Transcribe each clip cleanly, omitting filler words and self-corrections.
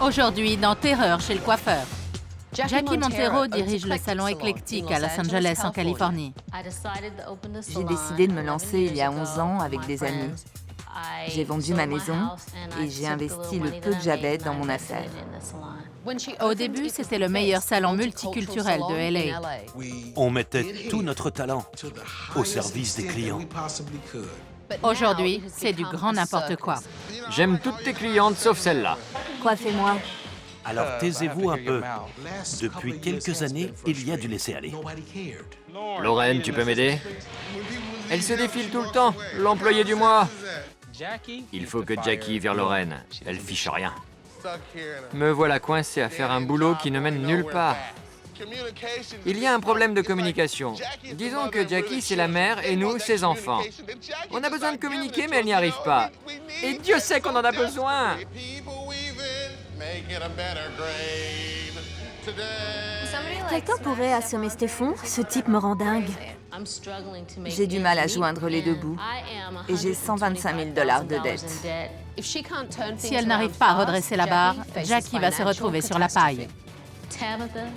Aujourd'hui, dans Terreur chez le coiffeur. Jackie Montero dirige le salon éclectique à Los Angeles, en Californie. J'ai décidé de me lancer il y a 11 ans avec des amis. J'ai vendu ma maison et j'ai investi le peu que j'avais dans mon affaire. Au début, c'était le meilleur salon multiculturel de LA. On mettait tout notre talent au service des clients. Aujourd'hui, c'est du grand n'importe quoi. J'aime toutes tes clientes sauf celle-là. Coiffez-moi. Alors taisez-vous un peu. Depuis quelques années, il y a du laisser-aller. Lorraine, tu peux m'aider? Elle se défile tout le temps, l'employé du mois. Il faut que Jackie vire Lorraine. Elle fiche rien. Me voilà coincé à faire un boulot qui ne mène nulle part. Il y a un problème de communication. Disons que Jackie, c'est la mère et nous, ses enfants. On a besoin de communiquer, mais elle n'y arrive pas. Et Dieu sait qu'on en a besoin. Quelqu'un pourrait assommer Stéphane? Ce type me rend dingue. J'ai du mal à joindre les deux bouts. Et j'ai 125 000 $ de dette. Si elle n'arrive pas à redresser la barre, Jackie va se retrouver sur la paille.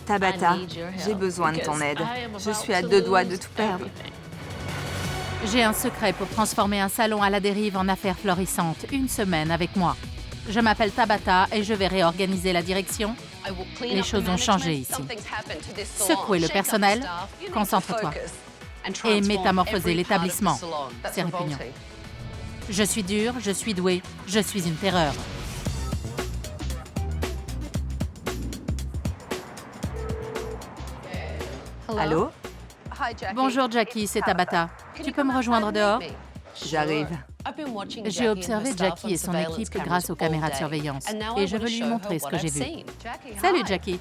Tabata, j'ai besoin de ton aide. Je suis à deux doigts de tout perdre. J'ai un secret pour transformer un salon à la dérive en affaire florissante. Une semaine avec moi. Je m'appelle Tabata et je vais réorganiser la direction. Les choses ont changé ici. Secouer le personnel, concentre-toi. Et métamorphoser l'établissement. C'est répugnant. Je suis dure, je suis douée, je suis une terreur. Allô? Bonjour Jackie, c'est Tabata. Tu peux me rejoindre dehors? J'arrive. J'ai observé Jackie et son équipe grâce aux caméras de surveillance. Et je veux lui montrer ce que j'ai vu. Salut Jackie.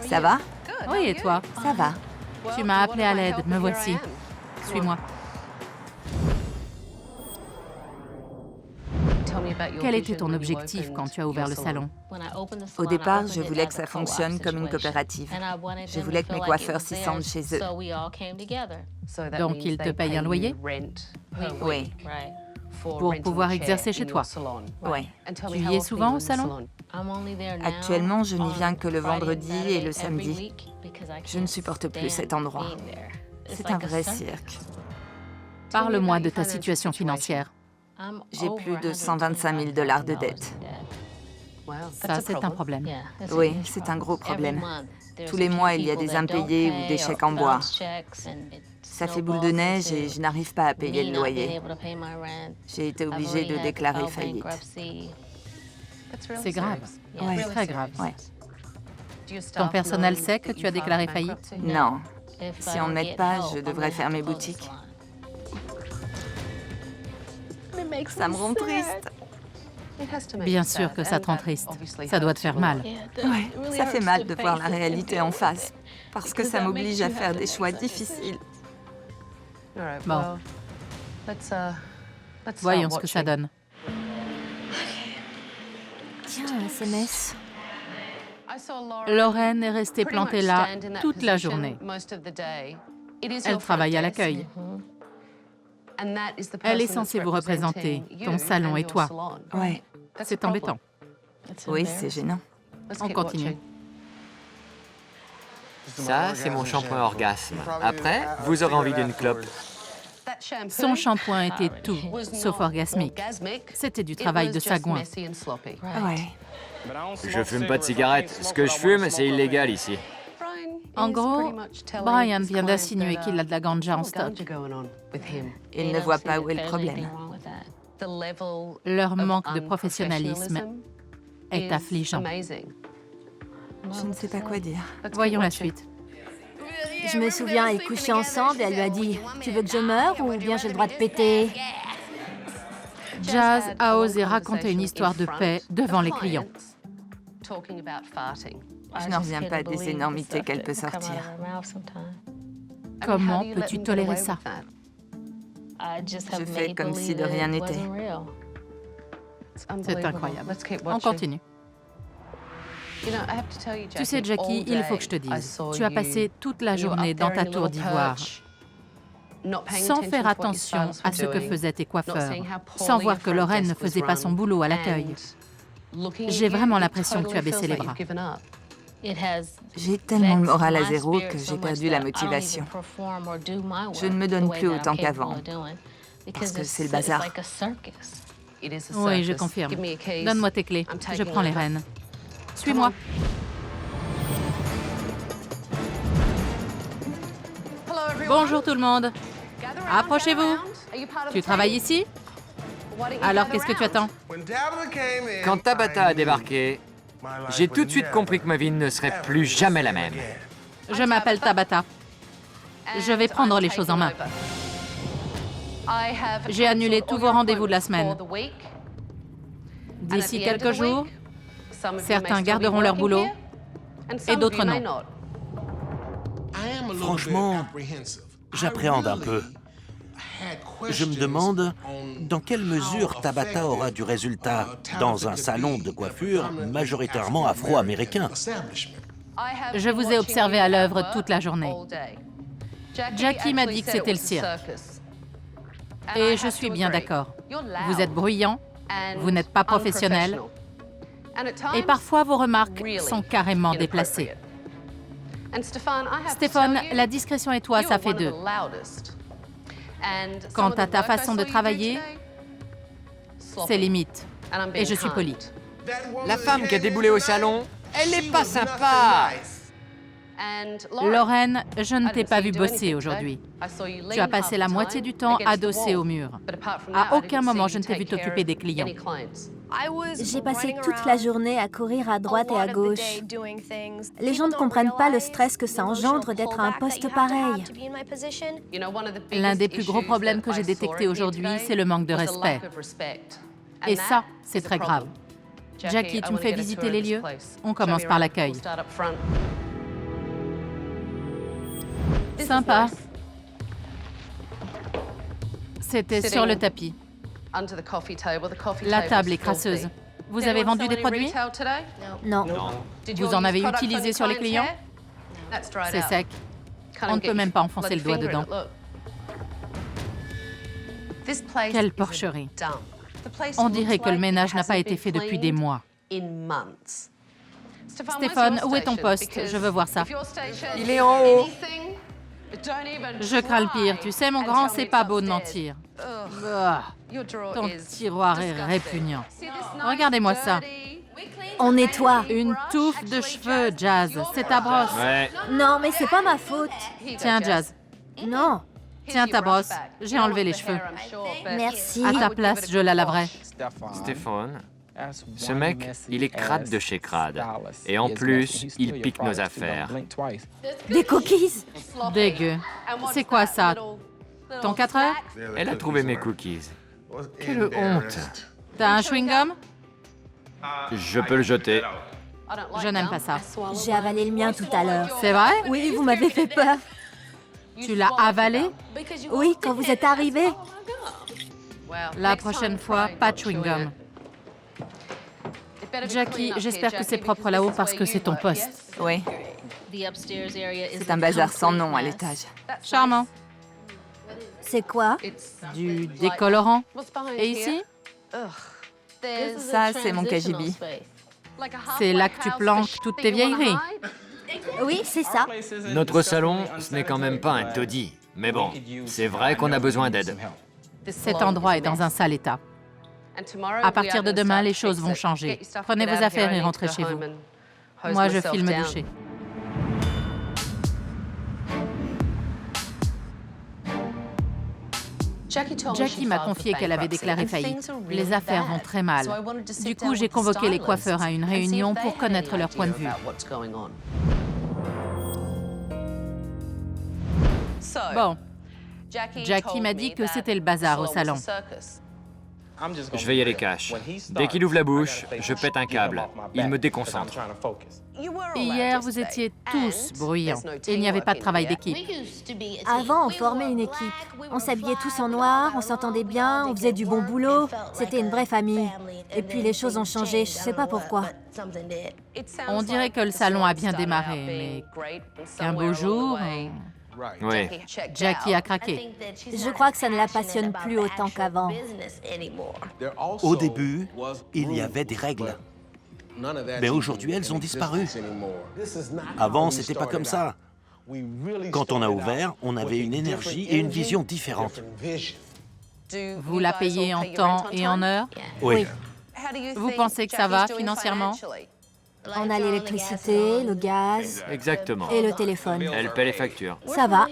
Ça va? Oui, et toi? Ça va. Tu m'as appelé à l'aide, me voici. Suis-moi. Quel était ton objectif quand tu as ouvert le salon? Au départ, je voulais que ça fonctionne comme une coopérative. Je voulais que mes coiffeurs s'y sentent chez eux. Donc, ils te payent un loyer? Oui. Pour pouvoir exercer chez toi? Oui. Tu y es souvent au salon? Actuellement, je n'y viens que le vendredi et le samedi. Je ne supporte plus cet endroit. C'est un vrai cirque. Parle-moi de ta situation financière. J'ai plus de 125 000 $ de dette. Ça, c'est un problème. Oui, c'est un gros problème. Tous les mois, il y a des impayés ou des chèques en bois. Ça fait boule de neige et je n'arrive pas à payer le loyer. J'ai été obligée de déclarer faillite. C'est grave. Ouais. C'est très grave. Ouais. Ton personnel sait que tu as déclaré faillite? Non. Si on ne m'aide pas, je devrais fermer boutique. Ça me rend triste. Bien sûr que ça te rend triste. Ça doit te faire mal. Ouais, ça fait mal de voir la réalité en face, parce que ça m'oblige à faire des choix difficiles. Bon, voyons ce que ça donne. Tiens, un SMS. Lorraine est restée plantée là toute la journée. Elle travaille à l'accueil. Elle est censée vous représenter, ton salon et toi. Ouais. C'est embêtant. Oui, c'est gênant. On continue. Ça, c'est mon shampoing orgasme. Après, vous aurez envie d'une clope. Son shampoing était tout, sauf orgasmique. C'était du travail de sagouin. Ouais. Je fume pas de cigarettes. Ce que je fume, c'est illégal ici. En gros, Brian vient d'insinuer qu'il a de la ganja en stock. Il ne voit pas où est le problème. Leur manque de professionnalisme est affligeant. Je ne sais pas quoi dire. Voyons la suite. Je me souviens, ils couchaient ensemble et elle lui a dit « Tu veux que je meure ou bien j'ai le droit de péter ?» Jazz a osé raconter une histoire de paix devant les clients. Je n'en reviens pas des énormités qu'elle peut sortir. Comment peux-tu tolérer ça? Je fais comme si de rien n'était. C'est incroyable. On continue. Tu sais, Jackie, il faut que je te dise, tu as passé toute la journée dans ta tour d'ivoire, sans faire attention à ce que faisaient tes coiffeurs, sans voir que Lorraine ne faisait pas son boulot à l'accueil. J'ai vraiment l'impression que tu as baissé les bras. J'ai tellement le moral à zéro que j'ai perdu la motivation. Je ne me donne plus autant qu'avant, parce que c'est le bazar. Oui, je confirme. Donne-moi tes clés, je prends les rênes. Suis-moi. Bonjour tout le monde. Approchez-vous. Tu travailles ici? Alors qu'est-ce que tu attends? Quand Tabata a débarqué, j'ai tout de suite compris que ma vie ne serait plus jamais la même. Je m'appelle Tabata. Je vais prendre les choses en main. J'ai annulé tous vos rendez-vous de la semaine. D'ici quelques jours, certains garderont leur boulot et d'autres non. Franchement, j'appréhende un peu. Je me demande dans quelle mesure Tabata aura du résultat dans un salon de coiffure majoritairement afro-américain. Je vous ai observé à l'œuvre toute la journée. Jackie m'a dit que c'était le cirque. Et je suis bien d'accord. Vous êtes bruyant, vous n'êtes pas professionnel, et parfois vos remarques sont carrément déplacées. Stéphane, la discrétion et toi, ça fait deux. Quant à ta façon de travailler, c'est limite. Et je suis polie. La femme qui a déboulé au salon, elle n'est pas sympa. Lorraine, je ne t'ai pas vu bosser aujourd'hui. Tu as passé la moitié du temps adossée au mur. À aucun moment, je ne t'ai vu t'occuper des clients. J'ai passé toute la journée à courir à droite et à gauche. Les gens ne comprennent pas le stress que ça engendre d'être à un poste pareil. L'un des plus gros problèmes que j'ai détecté aujourd'hui, c'est le manque de respect. Et ça, c'est très grave. Jackie, tu me fais visiter les lieux? On commence par l'accueil. Sympa. C'était sur le tapis. La table est crasseuse. Vous avez vendu des produits? Non. Vous en avez utilisé sur les clients? C'est sec. On ne peut même pas enfoncer le doigt dedans. Quelle porcherie. On dirait que le ménage n'a pas été fait depuis des mois. Stéphane, où est ton poste? Je veux voir ça. Il est en haut. Je crains le pire. Tu sais, mon grand, c'est pas beau de mentir. Ton tiroir est répugnant. Regardez-moi ça. On nettoie. Une touffe de cheveux, Jazz. C'est ta brosse. Ouais. Non, mais c'est pas ma faute. Tiens, Jazz. Non. Tiens ta brosse. J'ai enlevé les cheveux. Merci. À ta place, je la laverai. Stéphane, ce mec, il est crade de chez crade. Et en plus, il pique nos affaires. Des cookies. Dégueu. C'est quoi ça? Ton 4 heures? Elle a trouvé mes cookies. Quelle honte. T'as un chewing-gum? Je peux le jeter. Je n'aime pas ça. J'ai avalé le mien tout à l'heure. C'est vrai? Oui, vous m'avez fait peur. Tu l'as avalé? Oui, quand vous êtes arrivé. La prochaine fois, pas de chewing-gum. Jackie, j'espère que c'est propre là-haut parce que c'est ton poste. Oui, c'est un bazar sans nom à l'étage. Charmant. C'est quoi? Du décolorant. Et ici? Ça, c'est mon KGB. C'est là que tu planques toutes tes vieilleries. Oui, c'est ça. Notre salon, ce n'est quand même pas un taudis. Mais bon, c'est vrai qu'on a besoin d'aide. Cet endroit est dans un sale état. À partir de demain, les choses vont changer. Prenez vos affaires et rentrez chez vous. Moi, je file me doucher. Jackie m'a confié qu'elle avait déclaré faillite. Les affaires vont très mal. Du coup, j'ai convoqué les coiffeurs à une réunion pour connaître leur point de vue. Bon, Jackie m'a dit que c'était le bazar au salon. Je vais y aller cash. Dès qu'il ouvre la bouche, je pète un câble. Il me déconcentre. Hier, vous étiez tous bruyants. Il n'y avait pas de travail d'équipe. Avant, on formait une équipe. On s'habillait tous en noir, on s'entendait bien, on faisait du bon boulot. C'était une vraie famille. Et puis les choses ont changé, je sais pas pourquoi. On dirait que le salon a bien démarré, mais qu'un beau jour, Oui. Jackie a craqué. Je crois que ça ne la passionne plus autant qu'avant. Au début, il y avait des règles. Mais aujourd'hui, elles ont disparu. Avant, c'était pas comme ça. Quand on a ouvert, on avait une énergie et une vision différentes. Vous la payez en temps et en heure? Oui. Vous pensez que ça va financièrement? On a l'électricité, le gaz Exactement. et le téléphone. Elle paie les factures. Ça va.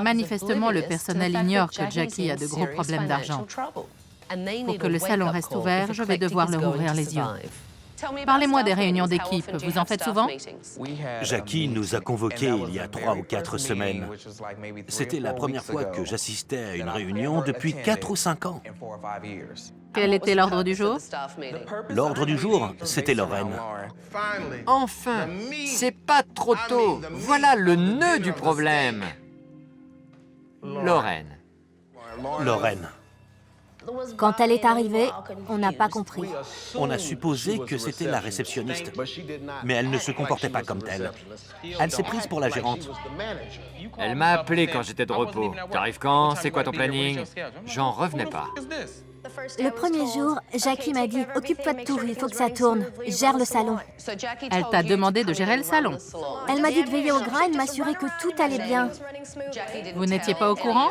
Manifestement, le personnel ignore que Jackie a de gros problèmes d'argent. Pour que le salon reste ouvert, je vais devoir leur ouvrir les yeux. Parlez-moi des réunions d'équipe. Vous en faites souvent? Jackie nous a convoqués il y a 3 ou 4 semaines. C'était la première fois que j'assistais à une réunion depuis 4 ou 5 ans. Quel était l'ordre du jour? L'ordre du jour, c'était Lorraine. Enfin, c'est pas trop tôt. Voilà le nœud du problème. Lorraine. Lorraine. Quand elle est arrivée, on n'a pas compris. On a supposé que c'était la réceptionniste, mais elle ne se comportait pas comme telle. Elle s'est prise pour la gérante. Elle m'a appelé quand j'étais de repos. T'arrives quand? C'est quoi ton planning? J'en revenais pas. Le premier jour, Jackie m'a dit « Occupe-toi de tout, il faut que ça tourne. Gère le salon. » Elle t'a demandé de gérer le salon. Elle m'a dit de veiller au grain et de m'assurer que tout allait bien. Vous n'étiez pas au courant?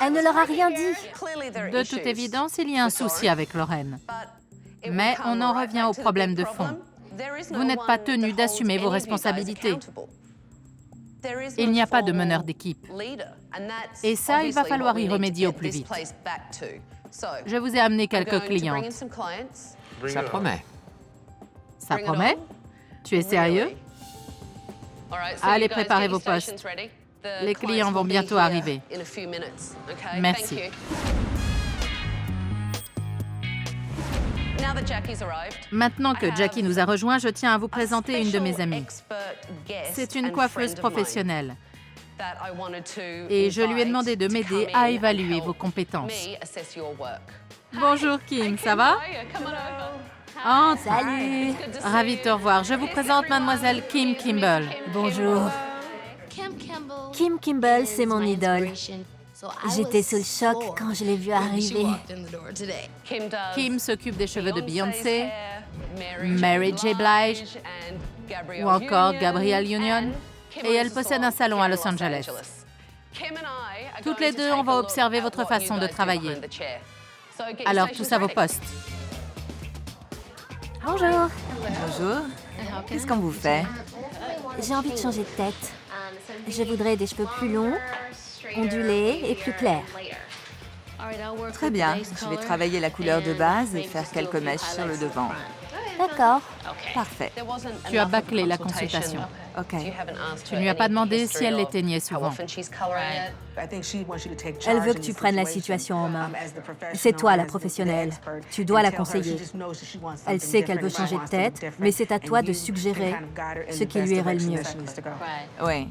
Elle ne leur a rien dit. De toute évidence, il y a un souci avec Lorraine. Mais on en revient au problème de fond. Vous n'êtes pas tenu d'assumer vos responsabilités. Il n'y a pas de meneur d'équipe. Et ça, il va falloir y remédier au plus vite. Je vous ai amené quelques clientes. Ça promet. Ça promet? Tu es sérieux? Allez, préparez vos postes. Les clients vont bientôt arriver. Merci. Maintenant que Jackie nous a rejoints, je tiens à vous présenter une de mes amies. C'est une coiffeuse professionnelle. Et je lui ai demandé de m'aider à évaluer vos compétences. Bonjour Kim, ça va? Oh, Salut. Ravi de te revoir. Je vous présente mademoiselle Kim Kimble. Bonjour. Kim Kimble, c'est mon idole. J'étais sous le choc quand je l'ai vue arriver. Kim s'occupe des cheveux de Beyoncé, Mary J. Blige ou encore Gabrielle Union. Et elle possède un salon à Los Angeles. Toutes les deux, on va observer votre façon de travailler. Alors, tous à vos postes. Bonjour. Bonjour. Qu'est-ce qu'on vous fait? J'ai envie de changer de tête. Je voudrais des cheveux plus longs, ondulés et plus clairs. Très bien. Je vais travailler la couleur de base et faire quelques mèches sur le devant. D'accord. Parfait. Tu as bâclé la consultation. OK. Tu ne lui as pas demandé si elle l'éteignait souvent. Elle veut que tu prennes la situation en main. C'est toi la professionnelle. Tu dois la conseiller. Elle sait qu'elle veut changer de tête, mais c'est à toi de suggérer ce qui lui irait le mieux. Oui.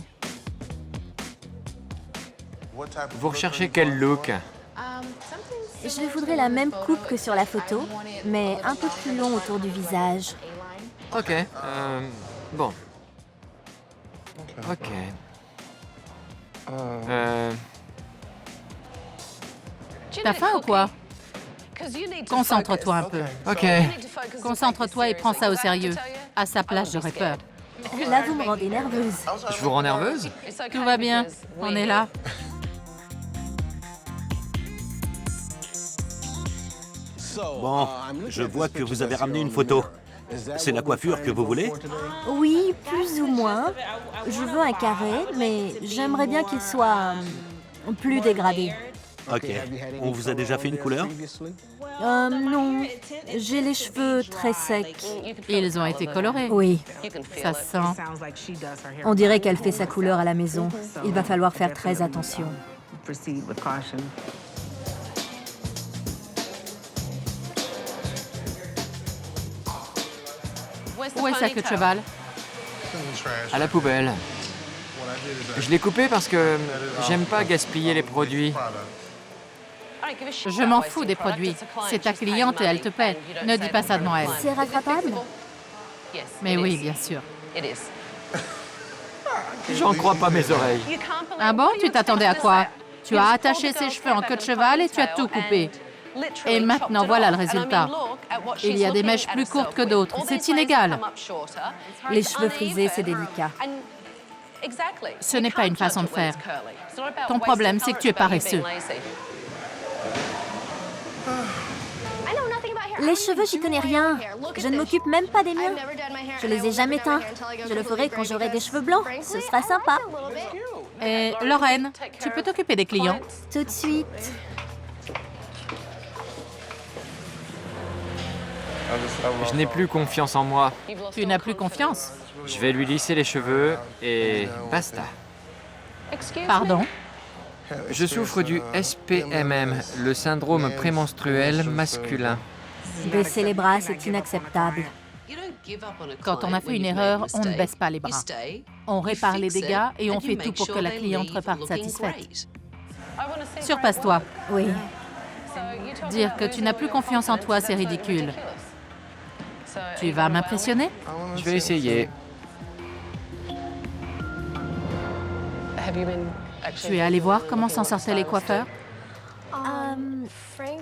Vous recherchez quel look? Je voudrais la même coupe que sur la photo, mais un peu plus long autour du visage. Ok, bon. Ok. T'as faim ou quoi? Concentre-toi un peu. Ok. Concentre-toi et prends ça au sérieux. À sa place, j'aurais peur. Là, vous me rendez nerveuse. Je vous rends nerveuse? Tout va bien. On est là. Bon, je vois que vous avez ramené une photo. C'est la coiffure que vous voulez? Oui, plus ou moins. Je veux un carré, mais j'aimerais bien qu'il soit plus dégradé. OK. On vous a déjà fait une couleur? Non. J'ai les cheveux très secs. Ils ont été colorés. Oui. Ça se sent. On dirait qu'elle fait sa couleur à la maison. Il va falloir faire très attention. Où est sa queue de cheval? À la poubelle. Je l'ai coupé parce que j'aime pas gaspiller les produits. Je m'en fous des produits. C'est ta cliente et elle te paie. Ne dis pas ça devant elle. C'est rattrapable? Mais oui, bien sûr. J'en crois pas mes oreilles. Ah bon? Tu t'attendais à quoi? Tu as attaché ses cheveux en queue de cheval et tu as tout coupé. Et maintenant, voilà le résultat. Il y a des mèches plus courtes que d'autres. C'est inégal. Les cheveux frisés, c'est délicat. Ce n'est pas une façon de faire. Ton problème, c'est que tu es paresseux. Les cheveux, j'y connais rien. Je ne m'occupe même pas des miens. Je les ai jamais teints. Je le ferai quand j'aurai des cheveux blancs. Ce sera sympa. Et Lorraine, tu peux t'occuper des clients. Tout de suite. Je n'ai plus confiance en moi. Tu n'as plus confiance. Je vais lui lisser les cheveux et basta. Pardon? Je souffre du SPMM, le syndrome prémenstruel masculin. Baisser les bras, c'est inacceptable. Quand on a fait une erreur, on ne baisse pas les bras. On répare les dégâts et on fait tout pour que la cliente reparte satisfaite. Surpasse-toi. Oui. Dire que tu n'as plus confiance en toi, c'est ridicule. Tu vas m'impressionner? Je vais essayer. Tu es allé voir comment s'en sortaient les coiffeurs?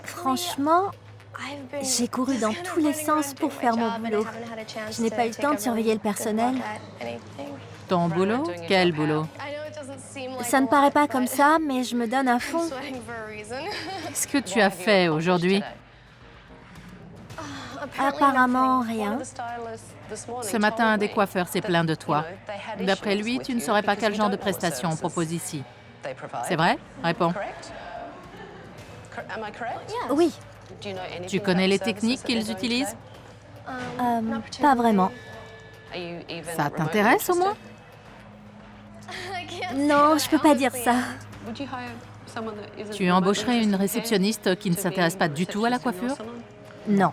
Franchement, j'ai couru dans tous les sens pour faire mon boulot. Je n'ai pas eu le temps de surveiller le personnel. Ton boulot? Quel boulot? Ça ne paraît pas comme ça, mais je me donne à fond. Qu'est-ce que tu as fait aujourd'hui? Apparemment, rien. Ce matin, un des coiffeurs s'est plaint de toi. D'après lui, tu ne saurais pas quel genre de prestations on propose ici. C'est vrai? Réponds. Oui, Tu connais les techniques qu'ils utilisent? pas vraiment. Ça t'intéresse au moins? Non, je peux pas dire ça. Tu embaucherais une réceptionniste qui ne s'intéresse pas du tout à la coiffure? Non.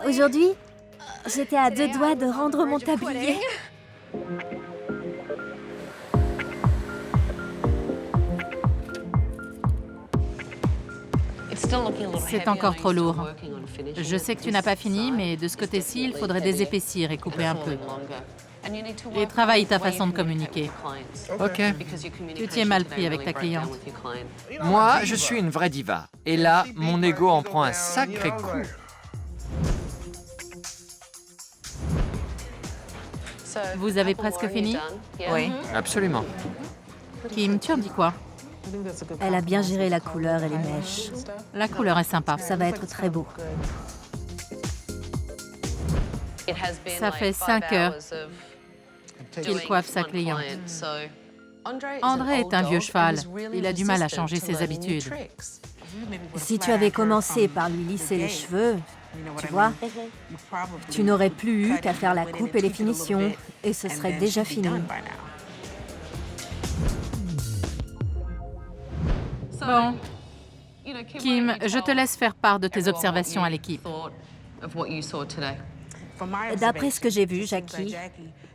Aujourd'hui, j'étais à 2 doigts de rendre mon tablier. C'est encore trop lourd. Je sais que tu n'as pas fini, mais de ce côté-ci, il faudrait désépaissir et couper un peu. Et travaille ta façon de communiquer. Ok. Tu t'y es mal pris avec ta cliente. Moi, je suis une vraie diva. Et là, mon ego en prend un sacré coup. Vous avez presque fini? Oui. Absolument. Kim, tu en dis quoi? Elle a bien géré la couleur et les mèches. La couleur est sympa. Ça va être très beau. Ça fait 5 heures qu'il coiffe sa cliente. André est un vieux cheval. Il a du mal à changer ses habitudes. Si tu avais commencé par lui lisser les cheveux, tu vois, tu n'aurais plus eu qu'à faire la coupe et les finitions, et ce serait déjà fini. Bon. Kim, je te laisse faire part de tes observations à l'équipe. D'après ce que j'ai vu, Jackie,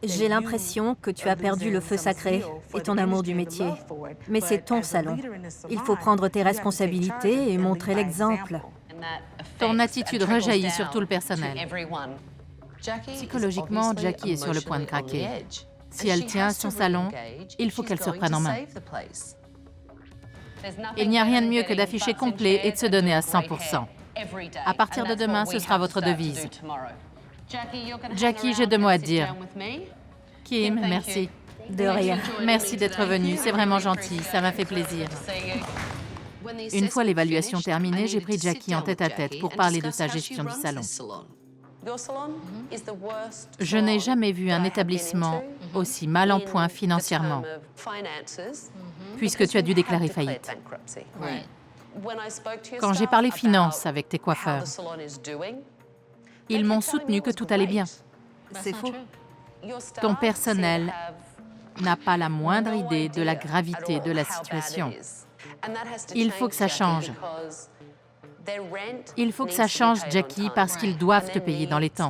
j'ai l'impression que tu as perdu le feu sacré et ton amour du métier. Mais c'est ton salon. Il faut prendre tes responsabilités et montrer l'exemple. Ton attitude rejaillit sur tout le personnel. Psychologiquement, Jackie est sur le point de craquer. Si elle tient à son salon, il faut qu'elle se reprenne en main. Il n'y a rien de mieux que d'afficher complet et de se donner à 100%. À partir de demain, ce sera votre devise. Jackie, j'ai 2 mots à te dire. Kim, merci. De rien. Merci d'être venu, c'est vraiment gentil, ça m'a fait plaisir. Une fois l'évaluation terminée, j'ai pris Jackie en tête-à-tête pour parler de sa gestion du salon. Je n'ai jamais vu un établissement aussi mal en point financièrement, puisque tu as dû déclarer faillite. Quand j'ai parlé finances avec tes coiffeurs, ils m'ont soutenu que tout allait bien. C'est faux. Ton personnel n'a pas la moindre idée de la gravité de la situation. Il faut que ça change. Il faut que ça change, Jackie, parce qu'ils doivent te payer dans les temps.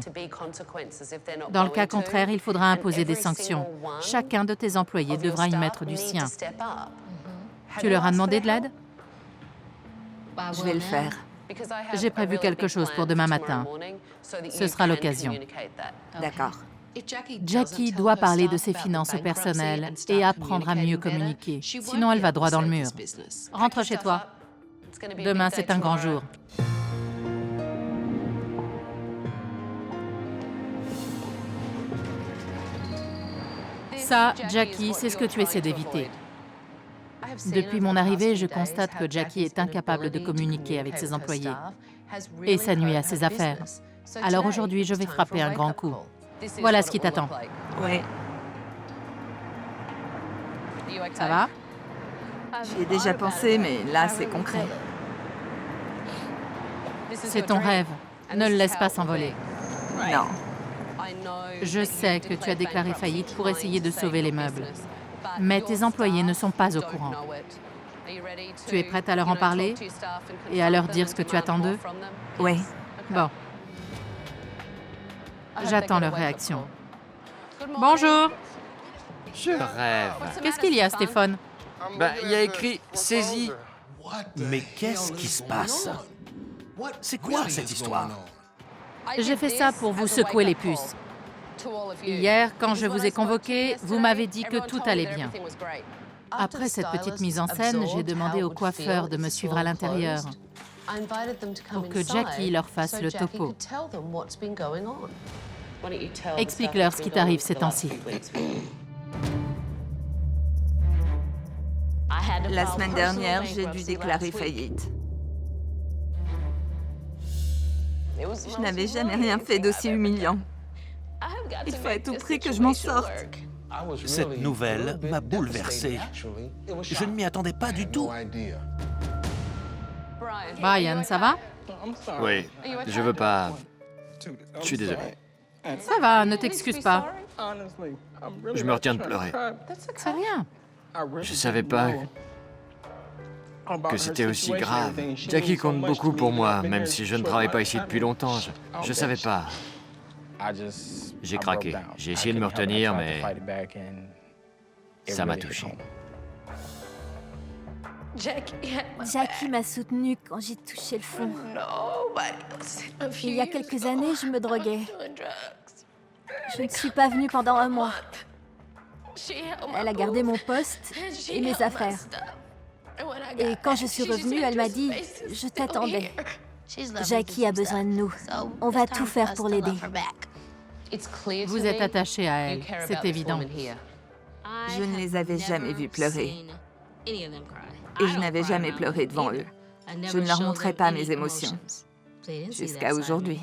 Dans le cas contraire, il faudra imposer des sanctions. Chacun de tes employés devra y mettre du sien. Tu leur as demandé de l'aide? Je vais le faire. J'ai prévu quelque chose pour demain matin. Ce sera l'occasion. D'accord. Jackie doit parler de ses finances au personnel et apprendre à mieux communiquer. Sinon, elle va droit dans le mur. Rentre chez toi. Demain, c'est un grand jour. Ça, Jackie, c'est ce que tu essaies d'éviter. Depuis mon arrivée, je constate que Jackie est incapable de communiquer avec ses employés. Et ça nuit à ses affaires. Alors aujourd'hui, je vais frapper un grand coup. Voilà ce qui t'attend. Oui, Ça va? j'y ai déjà pensé, mais là, c'est concret. C'est ton rêve. Ne le laisse pas s'envoler. Non, Je sais que tu as déclaré faillite pour essayer de sauver les meubles. Mais tes employés ne sont pas au courant. Tu es prête à leur en parler et à leur dire ce que tu attends d'eux? oui. Bon. J'attends leur réaction. Bonjour. Je rêve. Qu'est-ce qu'il y a, Stéphane? Ben, il y a écrit « saisi Mais qu'est-ce qui se passe? C'est quoi cette histoire? J'ai fait ça pour vous secouer les puces. Hier, quand je vous ai convoqué, vous m'avez dit que tout allait bien. Après cette petite mise en scène, j'ai demandé au coiffeur de me suivre à l'intérieur pour que Jackie leur fasse le topo. Explique-leur ce qui t'arrive ces temps-ci. La semaine dernière, j'ai dû déclarer faillite. Je n'avais jamais rien fait d'aussi humiliant. Il faut à tout prix que je m'en sorte. Cette nouvelle m'a bouleversé. Je ne m'y attendais pas du tout. Brian, ça va? » Oui, je veux pas... Je suis désolé. Ça va, ne t'excuse pas. Je me retiens de pleurer. C'est rien. Je savais pas que c'était aussi grave. Jackie compte beaucoup pour moi, même si je ne travaille pas ici depuis longtemps. Je savais pas. J'ai craqué. J'ai essayé de me retenir, mais ça m'a touché. Jackie m'a soutenue quand j'ai touché le fond. Il y a quelques années, je me droguais. Je ne suis pas venue pendant un mois. Elle a gardé mon poste et mes affaires. Et quand je suis revenue, elle m'a dit « Je t'attendais. Jackie a besoin de nous. On va tout faire pour l'aider. » Vous êtes attaché à elle, c'est évident. Je ne les avais jamais vus pleurer. Et je n'avais jamais pleuré devant eux. Je ne leur montrais pas mes émotions. Jusqu'à aujourd'hui.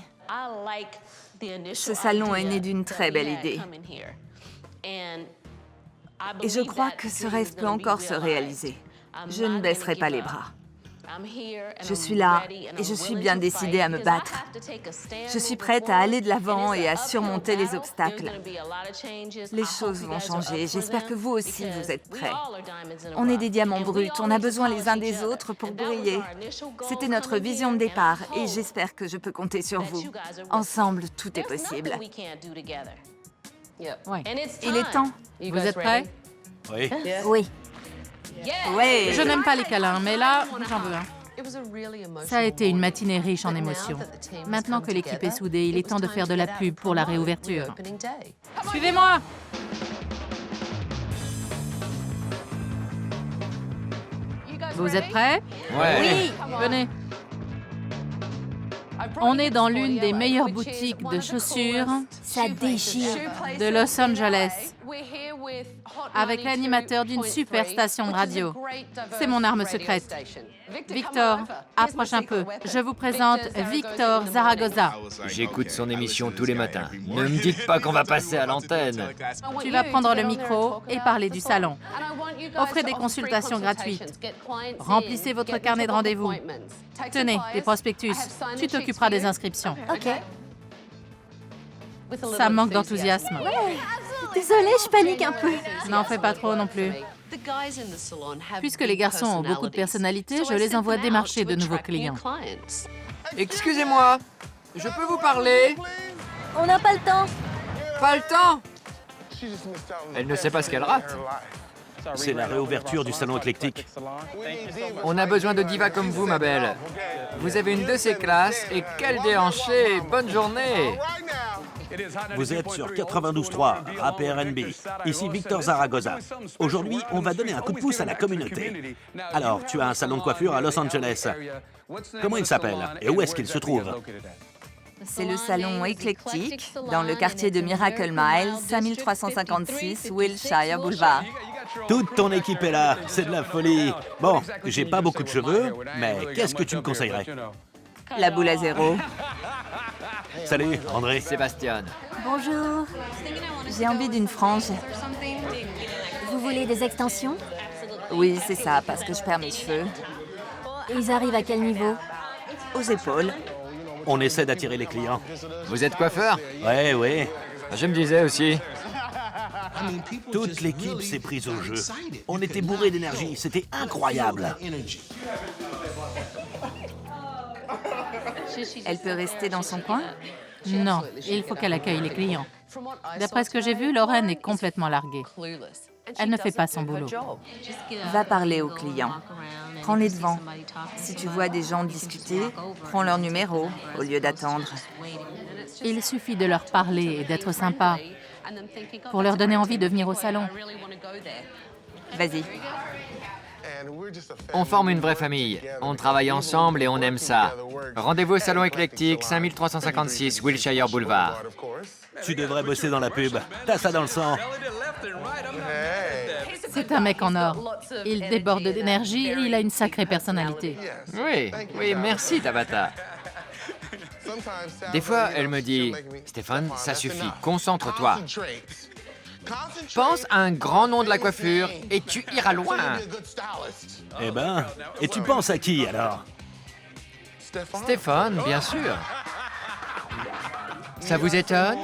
Ce salon est né d'une très belle idée. Et je crois que ce rêve peut encore se réaliser. Je ne baisserai pas les bras. Je suis là et je suis bien décidée à me battre. Je suis prête à aller de l'avant et à surmonter les obstacles. Les choses vont changer. J'espère que vous aussi, vous êtes prêts. On est des diamants bruts. On a besoin les uns des autres pour briller. C'était notre vision de départ et j'espère que je peux compter sur vous. Ensemble, tout est possible. Ouais. Il est temps. Vous êtes prêts? Oui. Oui. Ouais. Je n'aime pas les câlins, mais là, j'en veux un. Ça a été une matinée riche en émotions. Maintenant que l'équipe est soudée, il est temps de faire de la pub pour la réouverture. Suivez-moi! Vous êtes prêts? Ouais. Oui! Venez. On est dans l'une des meilleures boutiques de chaussures Ça déchire. de Los Angeles, avec l'animateur d'une super station de radio. C'est mon arme secrète. Victor, approche un peu. Je vous présente Victor Zaragoza. J'écoute son émission tous les matins. Ne me dites pas qu'on va passer à l'antenne. Tu vas prendre le micro et parler du salon. Offrez des consultations gratuites. Remplissez votre carnet de rendez-vous. Tenez, des prospectus. Tu t'occuperas des inscriptions. OK. Ça manque d'enthousiasme. Désolée, je panique un peu. N'en fais pas trop non plus. Puisque les garçons ont beaucoup de personnalité, je les envoie démarcher de nouveaux clients. Excusez-moi, je peux vous parler? On n'a pas le temps. Pas le temps? Elle ne sait pas ce qu'elle rate. C'est la réouverture du salon éclectique. On a besoin de divas comme vous, ma belle. Vous avez une de ces classes et quel déhanché! Bonne journée! Vous êtes sur 92.3, Rap et R&B. Ici Victor Zaragoza. Aujourd'hui, on va donner un coup de pouce à la communauté. Alors, tu as un salon de coiffure à Los Angeles. Comment il s'appelle et où est-ce qu'il se trouve? C'est le salon éclectique dans le quartier de Miracle Mile, 5356 Wilshire Boulevard. Toute ton équipe est là, c'est de la folie. Bon, j'ai pas beaucoup de cheveux, mais qu'est-ce que tu me conseillerais? La boule à zéro. Salut, André. Sébastien. Bonjour. J'ai envie d'une frange. Vous voulez des extensions? Oui, c'est ça, parce que je perds mes cheveux. Ils arrivent à quel niveau? Aux épaules. On essaie d'attirer les clients. Vous êtes coiffeur? Ouais, ouais. Je me disais aussi. Toute l'équipe s'est prise au jeu. On était bourrés d'énergie, c'était incroyable. Elle peut rester dans son coin? Non, il faut qu'elle accueille les clients. D'après ce que j'ai vu, Lorraine est complètement larguée. Elle ne fait pas son boulot. Va parler aux clients. Prends-les devant. Si tu vois des gens discuter, prends leur numéro au lieu d'attendre. Il suffit de leur parler et d'être sympa pour leur donner envie de venir au salon. Vas-y. On forme une vraie famille. On travaille ensemble et on aime ça. Rendez-vous au salon éclectique, 5356 Wilshire Boulevard. Tu devrais bosser dans la pub. T'as ça dans le sang. C'est un mec en or. Il déborde d'énergie et il a une sacrée personnalité. Oui, oui, merci Tabata. Des fois, elle me dit, Stéphane, ça suffit, concentre-toi. Pense à un grand nom de la coiffure et tu iras loin. Eh ben, et tu penses à qui alors? Stéphane, bien sûr. Ça vous étonne?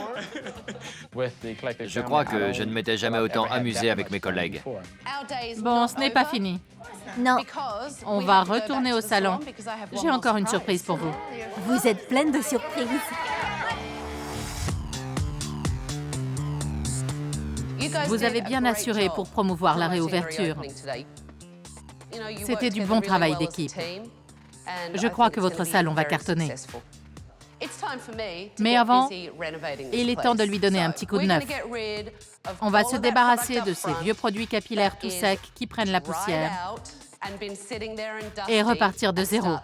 Je crois que je ne m'étais jamais autant amusé avec mes collègues. Bon, ce n'est pas fini. Non, On va retourner au salon. J'ai encore une surprise pour vous. vous êtes pleine de surprises. Vous avez bien assuré pour promouvoir la réouverture. C'était du bon travail d'équipe. Je crois que votre salon va cartonner. Mais avant, il est temps de lui donner un petit coup de neuf. On va se débarrasser de ces vieux produits capillaires tout secs qui prennent la poussière et repartir de zéro.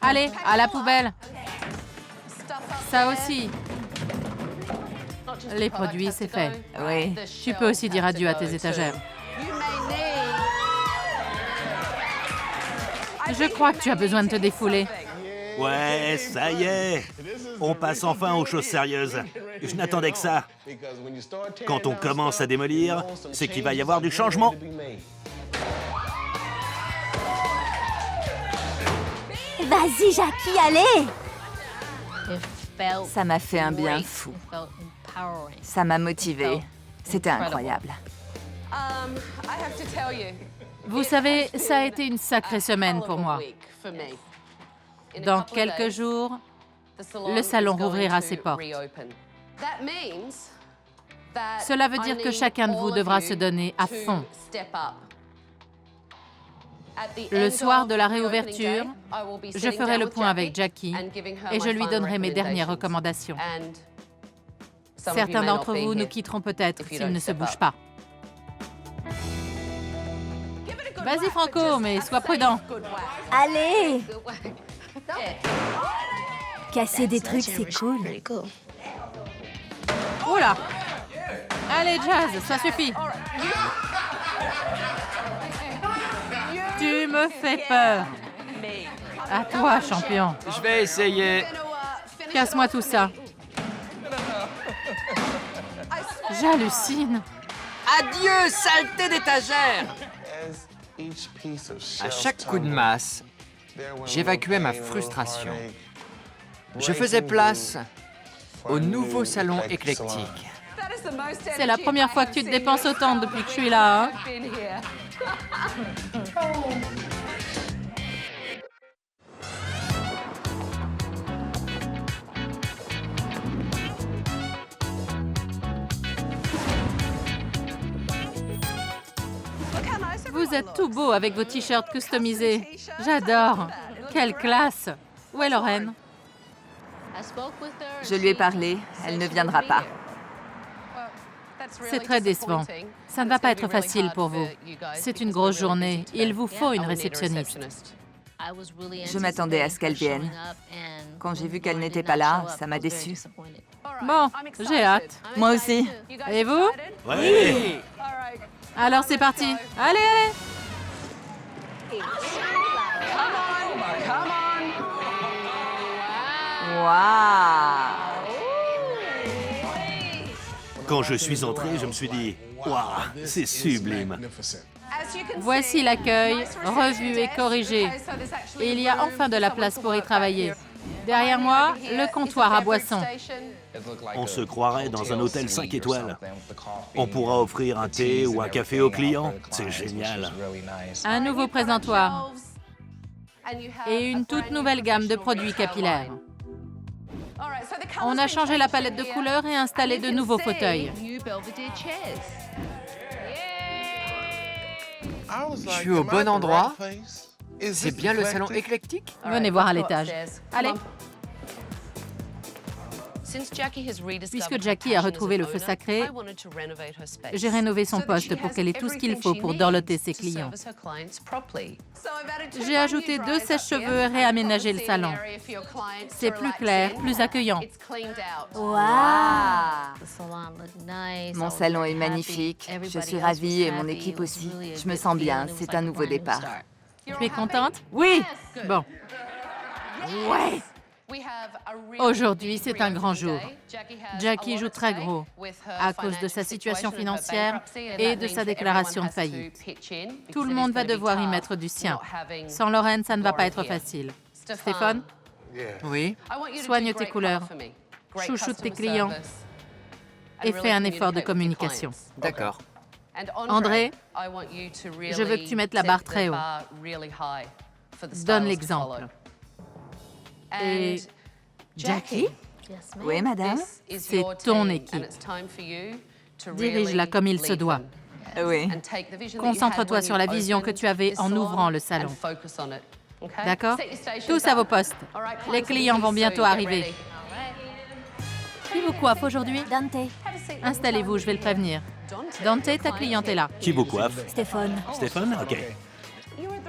Allez, à la poubelle. Ça aussi. Les produits, c'est fait. Oui. Tu peux aussi dire adieu à tes étagères. Je crois que tu as besoin de te défouler. Ouais, ça y est. On passe enfin aux choses sérieuses. Je n'attendais que ça. Quand on commence à démolir, c'est qu'il va y avoir du changement. Vas-y, Jackie, allez! Ça m'a fait un bien fou. Ça m'a motivée. C'était incroyable. Vous savez, ça a été une sacrée semaine pour moi. Dans quelques jours, le salon rouvrira ses portes. Cela veut dire que chacun de vous devra se donner à fond. Le soir de la réouverture, je ferai le point avec Jackie et je lui donnerai mes dernières recommandations. Certains d'entre vous nous quitteront peut-être s'ils ne se bougent pas. Vas-y Franco, mais sois prudent. Allez! Casser des trucs, c'est cool. Oula! Allez Jazz, ça suffit. Tu me fais peur. À toi, champion. Je vais essayer. Casse-moi tout ça. J'hallucine. Adieu, saleté d'étagère! À chaque coup de masse, j'évacuais ma frustration. Je faisais place au nouveau salon éclectique. C'est la première fois que tu te dépenses autant depuis que je suis là, hein? Vous êtes tout beau avec vos t-shirts customisés. J'adore. Quelle classe. Où est Lorraine? Je lui ai parlé. Elle ne viendra pas. C'est très décevant. Ça ne va pas être facile pour vous. C'est une grosse journée. Il vous faut une réceptionniste. Je m'attendais à ce qu'elle vienne. Quand j'ai vu qu'elle n'était pas là, ça m'a déçue. Bon, j'ai hâte. Moi aussi. Et vous? Ouais. Alors c'est parti. Allez, allez! Waouh! Quand je suis entré, je me suis dit, waouh, c'est sublime. Voici l'accueil, revu et corrigé. Et il y a enfin de la place pour y travailler. Derrière moi, le comptoir à boissons. On se croirait dans un hôtel 5 étoiles. On pourra offrir un thé ou un café aux clients. C'est génial. Un nouveau présentoir. Et une toute nouvelle gamme de produits capillaires. On a changé la palette de couleurs et installé de nouveaux fauteuils. Je suis au bon endroit. C'est bien le salon éclectique? Venez voir à l'étage. Allez. Puisque Jackie a retrouvé le feu sacré, J'ai rénové son poste pour qu'elle ait tout ce qu'il faut pour dorloter ses clients. J'ai ajouté 2 sèche-cheveux et réaménagé le salon. C'est plus clair, plus accueillant. Waouh! Mon salon est magnifique. Je suis ravie et mon équipe aussi. Je me sens bien. C'est un nouveau départ. Tu es contente? Oui! Bon. Ouais! Aujourd'hui, c'est un grand jour. Jackie joue très gros à cause de sa situation financière et de sa déclaration de faillite. Tout le monde va devoir y mettre du sien. Sans Lorraine, ça ne va pas être facile. Stéphane, Oui. soigne tes couleurs, chouchoute tes clients et fais un effort de communication. D'accord. André, je veux que tu mettes la barre très haut. Donne l'exemple. Et Jackie, Oui, madame? c'est ton équipe. Dirige-la comme il se doit. Oui. Concentre-toi sur la vision que tu avais en ouvrant le salon. D'accord? Tous à vos postes. Les clients vont bientôt arriver. Qui vous coiffe aujourd'hui? Dante, Installez-vous, je vais le prévenir. Dante, ta cliente est là. Qui vous coiffe? Stéphane. Stéphane? OK.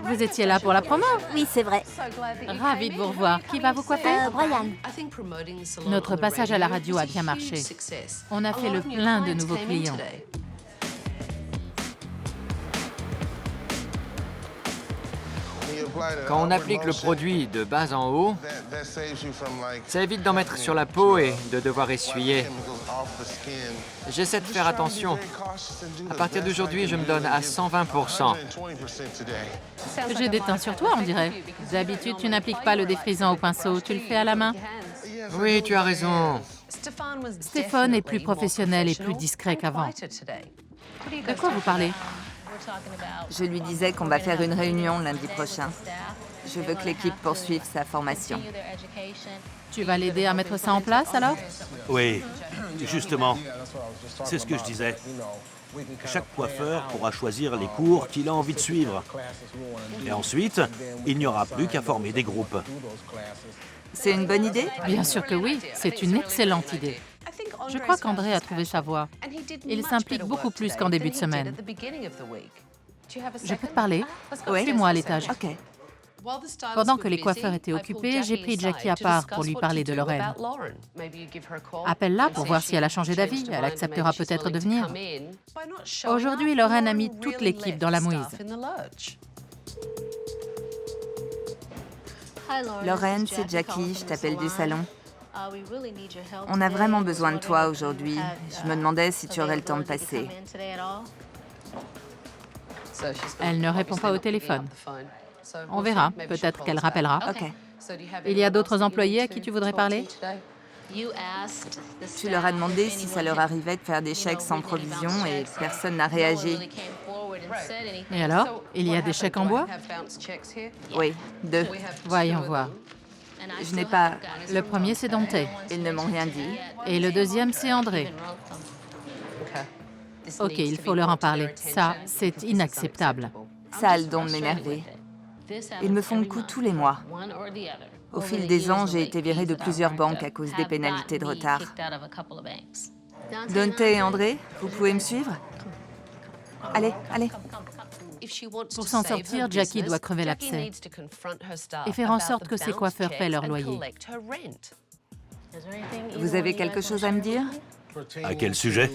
Vous étiez là pour la promo? Oui, c'est vrai. Ravi de vous revoir. Qui va vous coiffer? Brian. Notre passage à la radio a bien marché. On a fait le plein de nouveaux clients. Quand on applique le produit de bas en haut, ça évite d'en mettre sur la peau et de devoir essuyer. J'essaie de faire attention. À partir d'aujourd'hui, je me donne à 120%. J'ai des teints sur toi, on dirait. D'habitude, tu n'appliques pas le défrisant au pinceau, tu le fais à la main. Oui, tu as raison. Stéphane est plus professionnel et plus discret qu'avant. De quoi vous parlez? Je lui disais qu'on va faire une réunion lundi prochain. Je veux que l'équipe poursuive sa formation. Tu vas l'aider à mettre ça en place, alors? Oui, justement. C'est ce que je disais. Chaque coiffeur pourra choisir les cours qu'il a envie de suivre. Et ensuite, il n'y aura plus qu'à former des groupes. C'est une bonne idée? Bien sûr que oui, c'est une excellente idée. Je crois qu'André a trouvé sa voie. Il s'implique beaucoup plus qu'en début de semaine. Je peux te parler? Oui. Suis-moi à l'étage. OK. Pendant que les coiffeurs étaient occupés, j'ai pris Jackie à part pour lui parler de Lorraine. Appelle-la pour voir si elle a changé d'avis. Elle acceptera peut-être de venir. Aujourd'hui, Lorraine a mis toute l'équipe dans la mouise. Lorraine, c'est Jackie, je t'appelle du salon. On a vraiment besoin de toi aujourd'hui. Je me demandais si tu aurais le temps de passer. Elle ne répond pas au téléphone. On verra. Peut-être qu'elle rappellera. OK. Il y a d'autres employés à qui tu voudrais parler? Tu leur as demandé si ça leur arrivait de faire des chèques sans provision et personne n'a réagi. Et alors? Il y a des chèques en bois? Oui, 2. Voyons voir. Je n'ai pas... Le premier, c'est Dante. Ils ne m'ont rien dit. Et le deuxième, c'est André. OK, il faut leur en parler. Ça, c'est inacceptable. Ça a le don de m'énerver. Ils me font le coup tous les mois. Au fil des ans, j'ai été virée de plusieurs banques à cause des pénalités de retard. Dante et André, vous pouvez me suivre? Allez, allez. Pour s'en sortir, Jackie doit crever l'abcès et faire en sorte que ses coiffeurs paient leur loyer. Vous avez quelque chose à me dire? À quel sujet?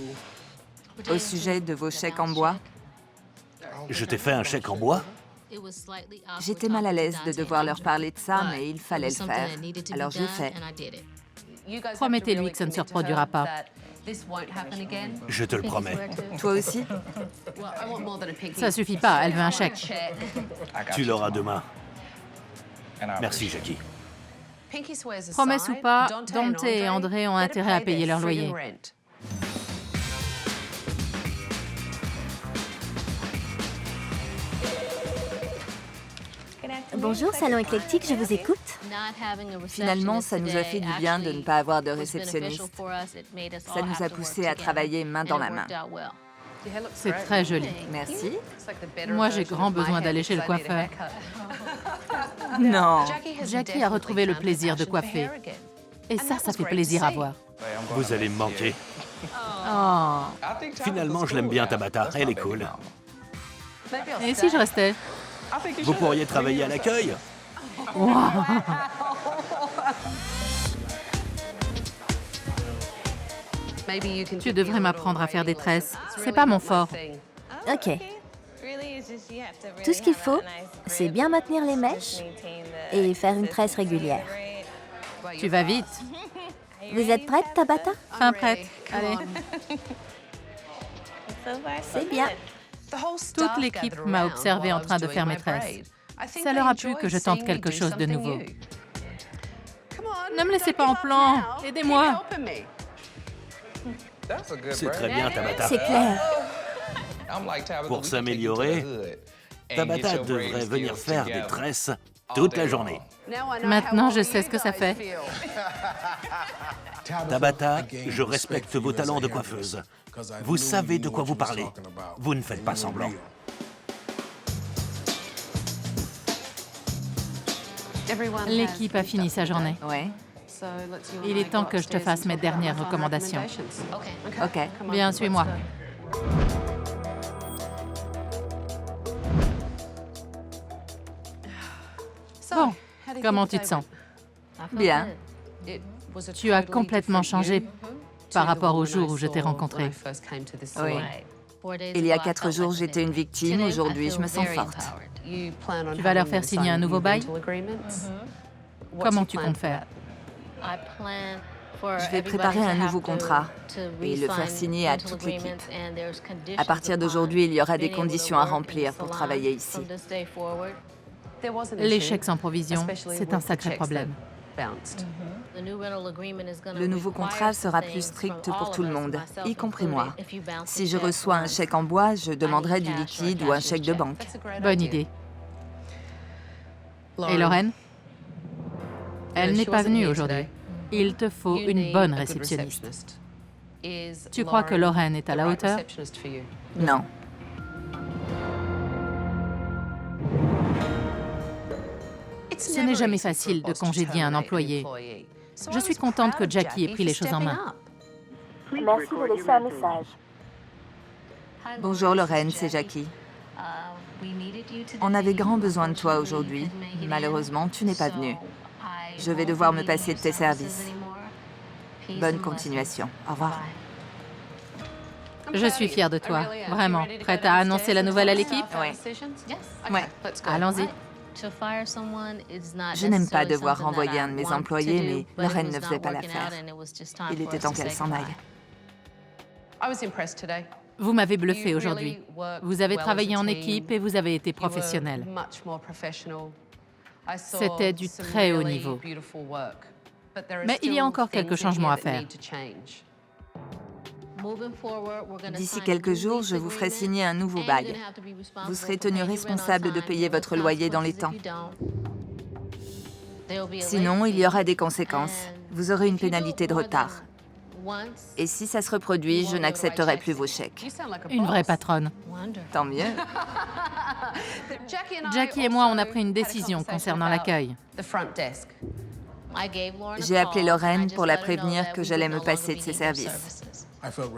Au sujet de vos chèques en bois? Je t'ai fait un chèque en bois? J'étais mal à l'aise de devoir leur parler de ça, mais il fallait le faire. Alors je l'ai fait. Promettez-lui que ça ne se reproduira pas. Je te le promets. Toi aussi? Ça suffit pas, elle veut un chèque. Tu l'auras demain. Merci, Jackie. Promesse ou pas, Dante et André ont intérêt à payer leur loyer. Bonjour, salon éclectique, je vous écoute. Finalement, ça nous a fait du bien de ne pas avoir de réceptionniste. Ça nous a poussé à travailler main dans la main. C'est très joli. Merci. Moi, j'ai grand besoin d'aller chez le coiffeur. Non. Jackie a retrouvé le plaisir de coiffer. Et ça fait plaisir à voir. Vous allez me manquer. Oh. Finalement, je l'aime bien, Tabata. Elle est cool. Et si je restais? Vous pourriez travailler à l'accueil? Tu devrais m'apprendre à faire des tresses. C'est pas mon fort. Ok. Tout ce qu'il faut, c'est bien maintenir les mèches et faire une tresse régulière. Tu vas vite. Vous êtes prête, Tabata? Fin prête. Allez. C'est bien. Toute l'équipe m'a observé en train de faire mes tresses. Ça leur a plu que je tente quelque chose de nouveau. Ne me laissez pas en plan. Aidez-moi. C'est très bien, Tabata. C'est clair. Pour s'améliorer, Tabata devrait venir faire des tresses toute la journée. Maintenant, je sais ce que ça fait. Tabata, je respecte vos talents de coiffeuse. Vous savez de quoi vous parlez. Vous ne faites pas semblant. L'équipe a fini sa journée. Ouais. Il est temps que je te fasse mes dernières recommandations. OK. Bien, suis-moi. Bon, comment tu te sens? Bien. Tu as complètement changé par rapport au jour où je t'ai rencontré. Oui. Il y a 4 jours, j'étais une victime. Aujourd'hui, je me sens forte. Tu vas leur faire signer un nouveau bail? Comment tu comptes faire? Je vais préparer un nouveau contrat et le faire signer à toute l'équipe. À partir d'aujourd'hui, il y aura des conditions à remplir pour travailler ici. Les chèques sans provision, c'est un sacré problème. Le nouveau contrat sera plus strict pour tout le monde, y compris moi. Si je reçois un chèque en bois, je demanderai du liquide ou un chèque de banque. Bonne idée. Et Lorraine? Elle n'est pas venue aujourd'hui. Il te faut une bonne réceptionniste. Tu crois que Lorraine est à la hauteur? Non. Ce n'est jamais facile de congédier un employé. Je suis contente que Jackie ait pris les choses en main. Merci de laisser un message. Bonjour Lorraine, c'est Jackie. On avait grand besoin de toi aujourd'hui. Malheureusement, tu n'es pas venue. Je vais devoir me passer de tes services. Bonne continuation. Au revoir. Je suis fière de toi, vraiment. Prête à annoncer la nouvelle à l'équipe? Ouais. Allons-y. Je n'aime pas devoir renvoyer un de mes employés, mais Lorraine ne faisait pas l'affaire. Il était temps qu'elle s'en aille. Vous m'avez bluffé aujourd'hui. Vous avez travaillé en équipe et vous avez été professionnel. C'était du très haut niveau. Mais il y a encore quelques changements à faire. D'ici quelques jours, je vous ferai signer un nouveau bail. Vous serez tenu responsable de payer votre loyer dans les temps. Sinon, il y aura des conséquences. Vous aurez une pénalité de retard. Et si ça se reproduit, je n'accepterai plus vos chèques. Une vraie patronne. Tant mieux. Jackie et moi, on a pris une décision concernant l'accueil. J'ai appelé Lorraine pour la prévenir que j'allais me passer de ses services.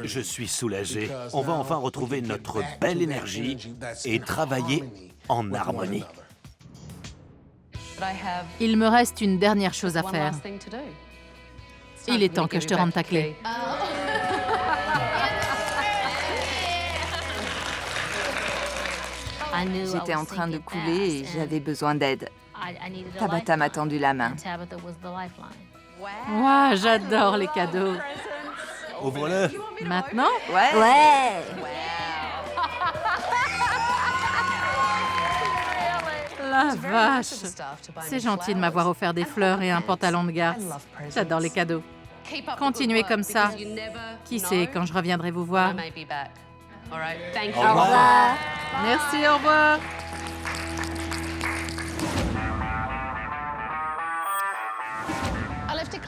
Je suis soulagé. On va enfin retrouver notre belle énergie et travailler en harmonie. Il me reste une dernière chose à faire. Il est temps que je te rende ta clé. J'étais en train de couler et j'avais besoin d'aide. Tabata m'a tendu la main. Ouah, j'adore les cadeaux. Ouvre-le. Maintenant? Ouais. La vache! C'est gentil de m'avoir offert des fleurs et un pantalon de garce. J'adore les cadeaux. Continuez comme ça. Qui sait quand je reviendrai vous voir? Au revoir. Merci, au revoir.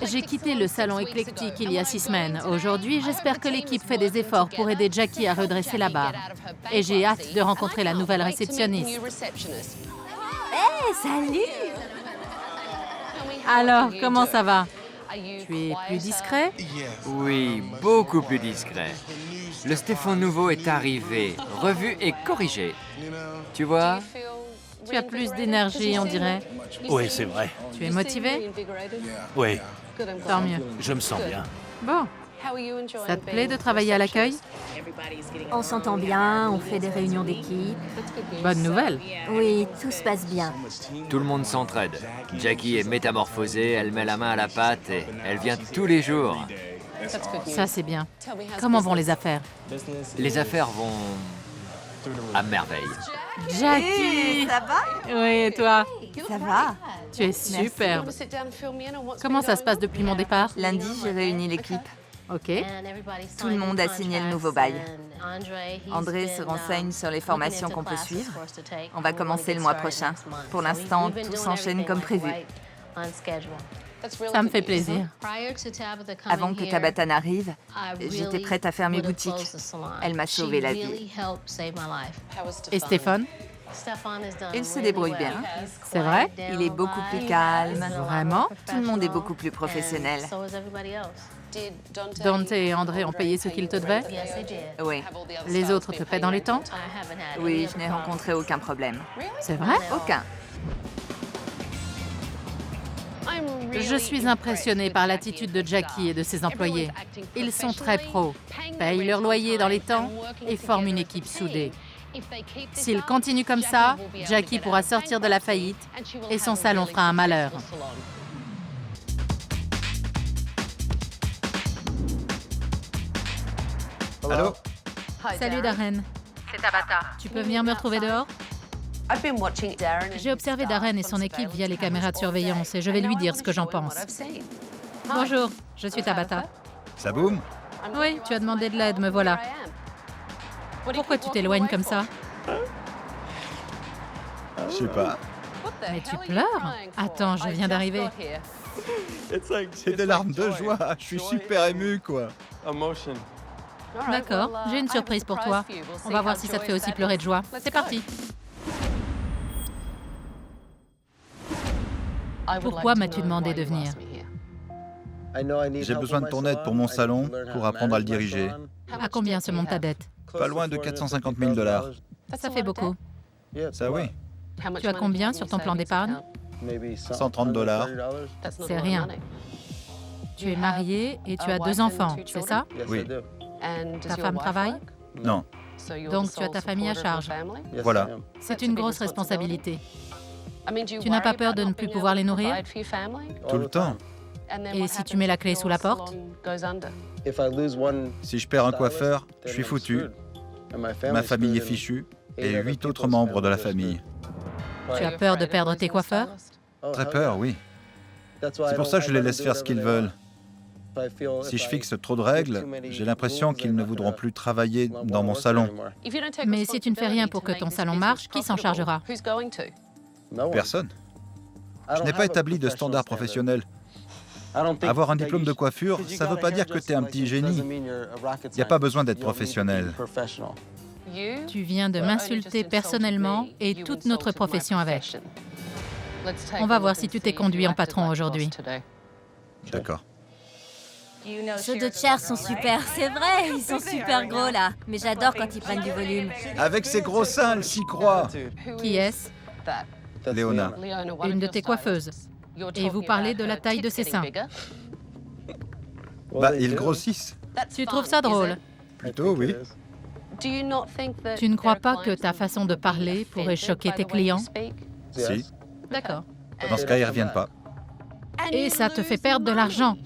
J'ai quitté le salon éclectique il y a 6 semaines. Aujourd'hui, j'espère que l'équipe fait des efforts pour aider Jackie à redresser la barre. Et j'ai hâte de rencontrer la nouvelle réceptionniste. Hey, salut! Alors, comment ça va? Tu es plus discret? Oui, beaucoup plus discret. Le Stéphane nouveau est arrivé, revu et corrigé. Tu vois? Tu as plus d'énergie, on dirait. Oui, c'est vrai. Tu es motivé? Oui, Tant mieux. je me sens bien. Bon, ça te plaît de travailler à l'accueil? On s'entend bien, on fait des réunions d'équipe. Bonne nouvelle. Oui, tout se passe bien. Tout le monde s'entraide. Jackie est métamorphosée, elle met la main à la pâte et elle vient tous les jours. Ça, c'est bien. Comment vont les affaires? Les affaires vont à merveille. Jackie! Ça va? Oui, et toi? Ça va. Tu es superbe. Comment ça se passe depuis mon départ? Lundi, j'ai réuni l'équipe. Ok. Tout le monde a signé le nouveau bail. André se renseigne sur les formations qu'on peut suivre. On va commencer le mois prochain. Pour l'instant, tout s'enchaîne comme prévu. Ça me fait plaisir. Avant que Tabata n'arrive, j'étais prête à fermer boutique. Elle m'a sauvé la vie. Et Stéphane? Il se débrouille bien. C'est vrai? Il est beaucoup plus calme. Vraiment? Tout le monde est beaucoup plus professionnel. Dante et André ont payé ce qu'ils te devaient? Oui. Les autres te paient dans les temps? Oui, je n'ai rencontré aucun problème. C'est vrai? Aucun. Je suis impressionnée par l'attitude de Jackie et de ses employés. Ils sont très pros, payent leur loyer dans les temps et forment une équipe soudée. S'ils continuent comme ça, Jackie pourra sortir de la faillite et son salon fera un malheur. Allô? Salut Darren. C'est Tabata. Tu peux venir me retrouver dehors? J'ai observé Darren et son équipe via les caméras de surveillance et je vais lui dire ce que j'en pense. Bonjour, je suis Tabata. Ça boum? Oui, tu as demandé de l'aide, me voilà. Pourquoi tu t'éloignes comme ça? Je sais pas. Mais tu pleures? Attends, je viens d'arriver. C'est des larmes de joie. Je suis super ému, quoi. D'accord, j'ai une surprise pour toi. On va voir si ça te fait aussi pleurer de joie. C'est parti. Pourquoi m'as-tu demandé de venir? J'ai besoin de ton aide pour mon salon, pour apprendre à le diriger. À combien se monte ta dette? Pas loin de 450 000 $. Ça fait beaucoup. Ça oui. Tu as combien sur ton plan d'épargne? 130 $. C'est rien. Tu es marié et tu as 2 enfants, c'est ça? Oui. Ta femme travaille? Non. Donc tu as ta famille à charge. Voilà. C'est une grosse responsabilité. Tu n'as pas peur de ne plus pouvoir les nourrir? Tout le temps. Et si tu mets la clé sous la porte? Si je perds un coiffeur, je suis foutu. Ma famille est fichue et 8 autres membres de la famille. Tu as peur de perdre tes coiffeurs? Très peur, oui. C'est pour ça que je les laisse faire ce qu'ils veulent. Si je fixe trop de règles, j'ai l'impression qu'ils ne voudront plus travailler dans mon salon. Mais si tu ne fais rien pour que ton salon marche, qui s'en chargera? Personne. Je n'ai pas établi de standard professionnel. Avoir un diplôme de coiffure, ça ne veut pas dire que tu es un petit génie. Il n'y a pas besoin d'être professionnel. Tu viens de m'insulter personnellement et toute notre profession avec. On va voir si tu t'es conduit en patron aujourd'hui. D'accord. Ceux de Cher sont super, c'est vrai, ils sont super gros là. Mais j'adore quand ils prennent du volume. Avec ses gros seins, elle s'y croit. Qui est-ce? Léona. Une de tes coiffeuses. Et vous parlez de la taille de ses seins. Bah, ils grossissent. Tu trouves ça drôle? Plutôt, oui. Tu ne crois pas que ta façon de parler pourrait choquer tes clients? Si. D'accord. Dans ce cas, ils reviennent pas. Et ça te fait perdre de l'argent.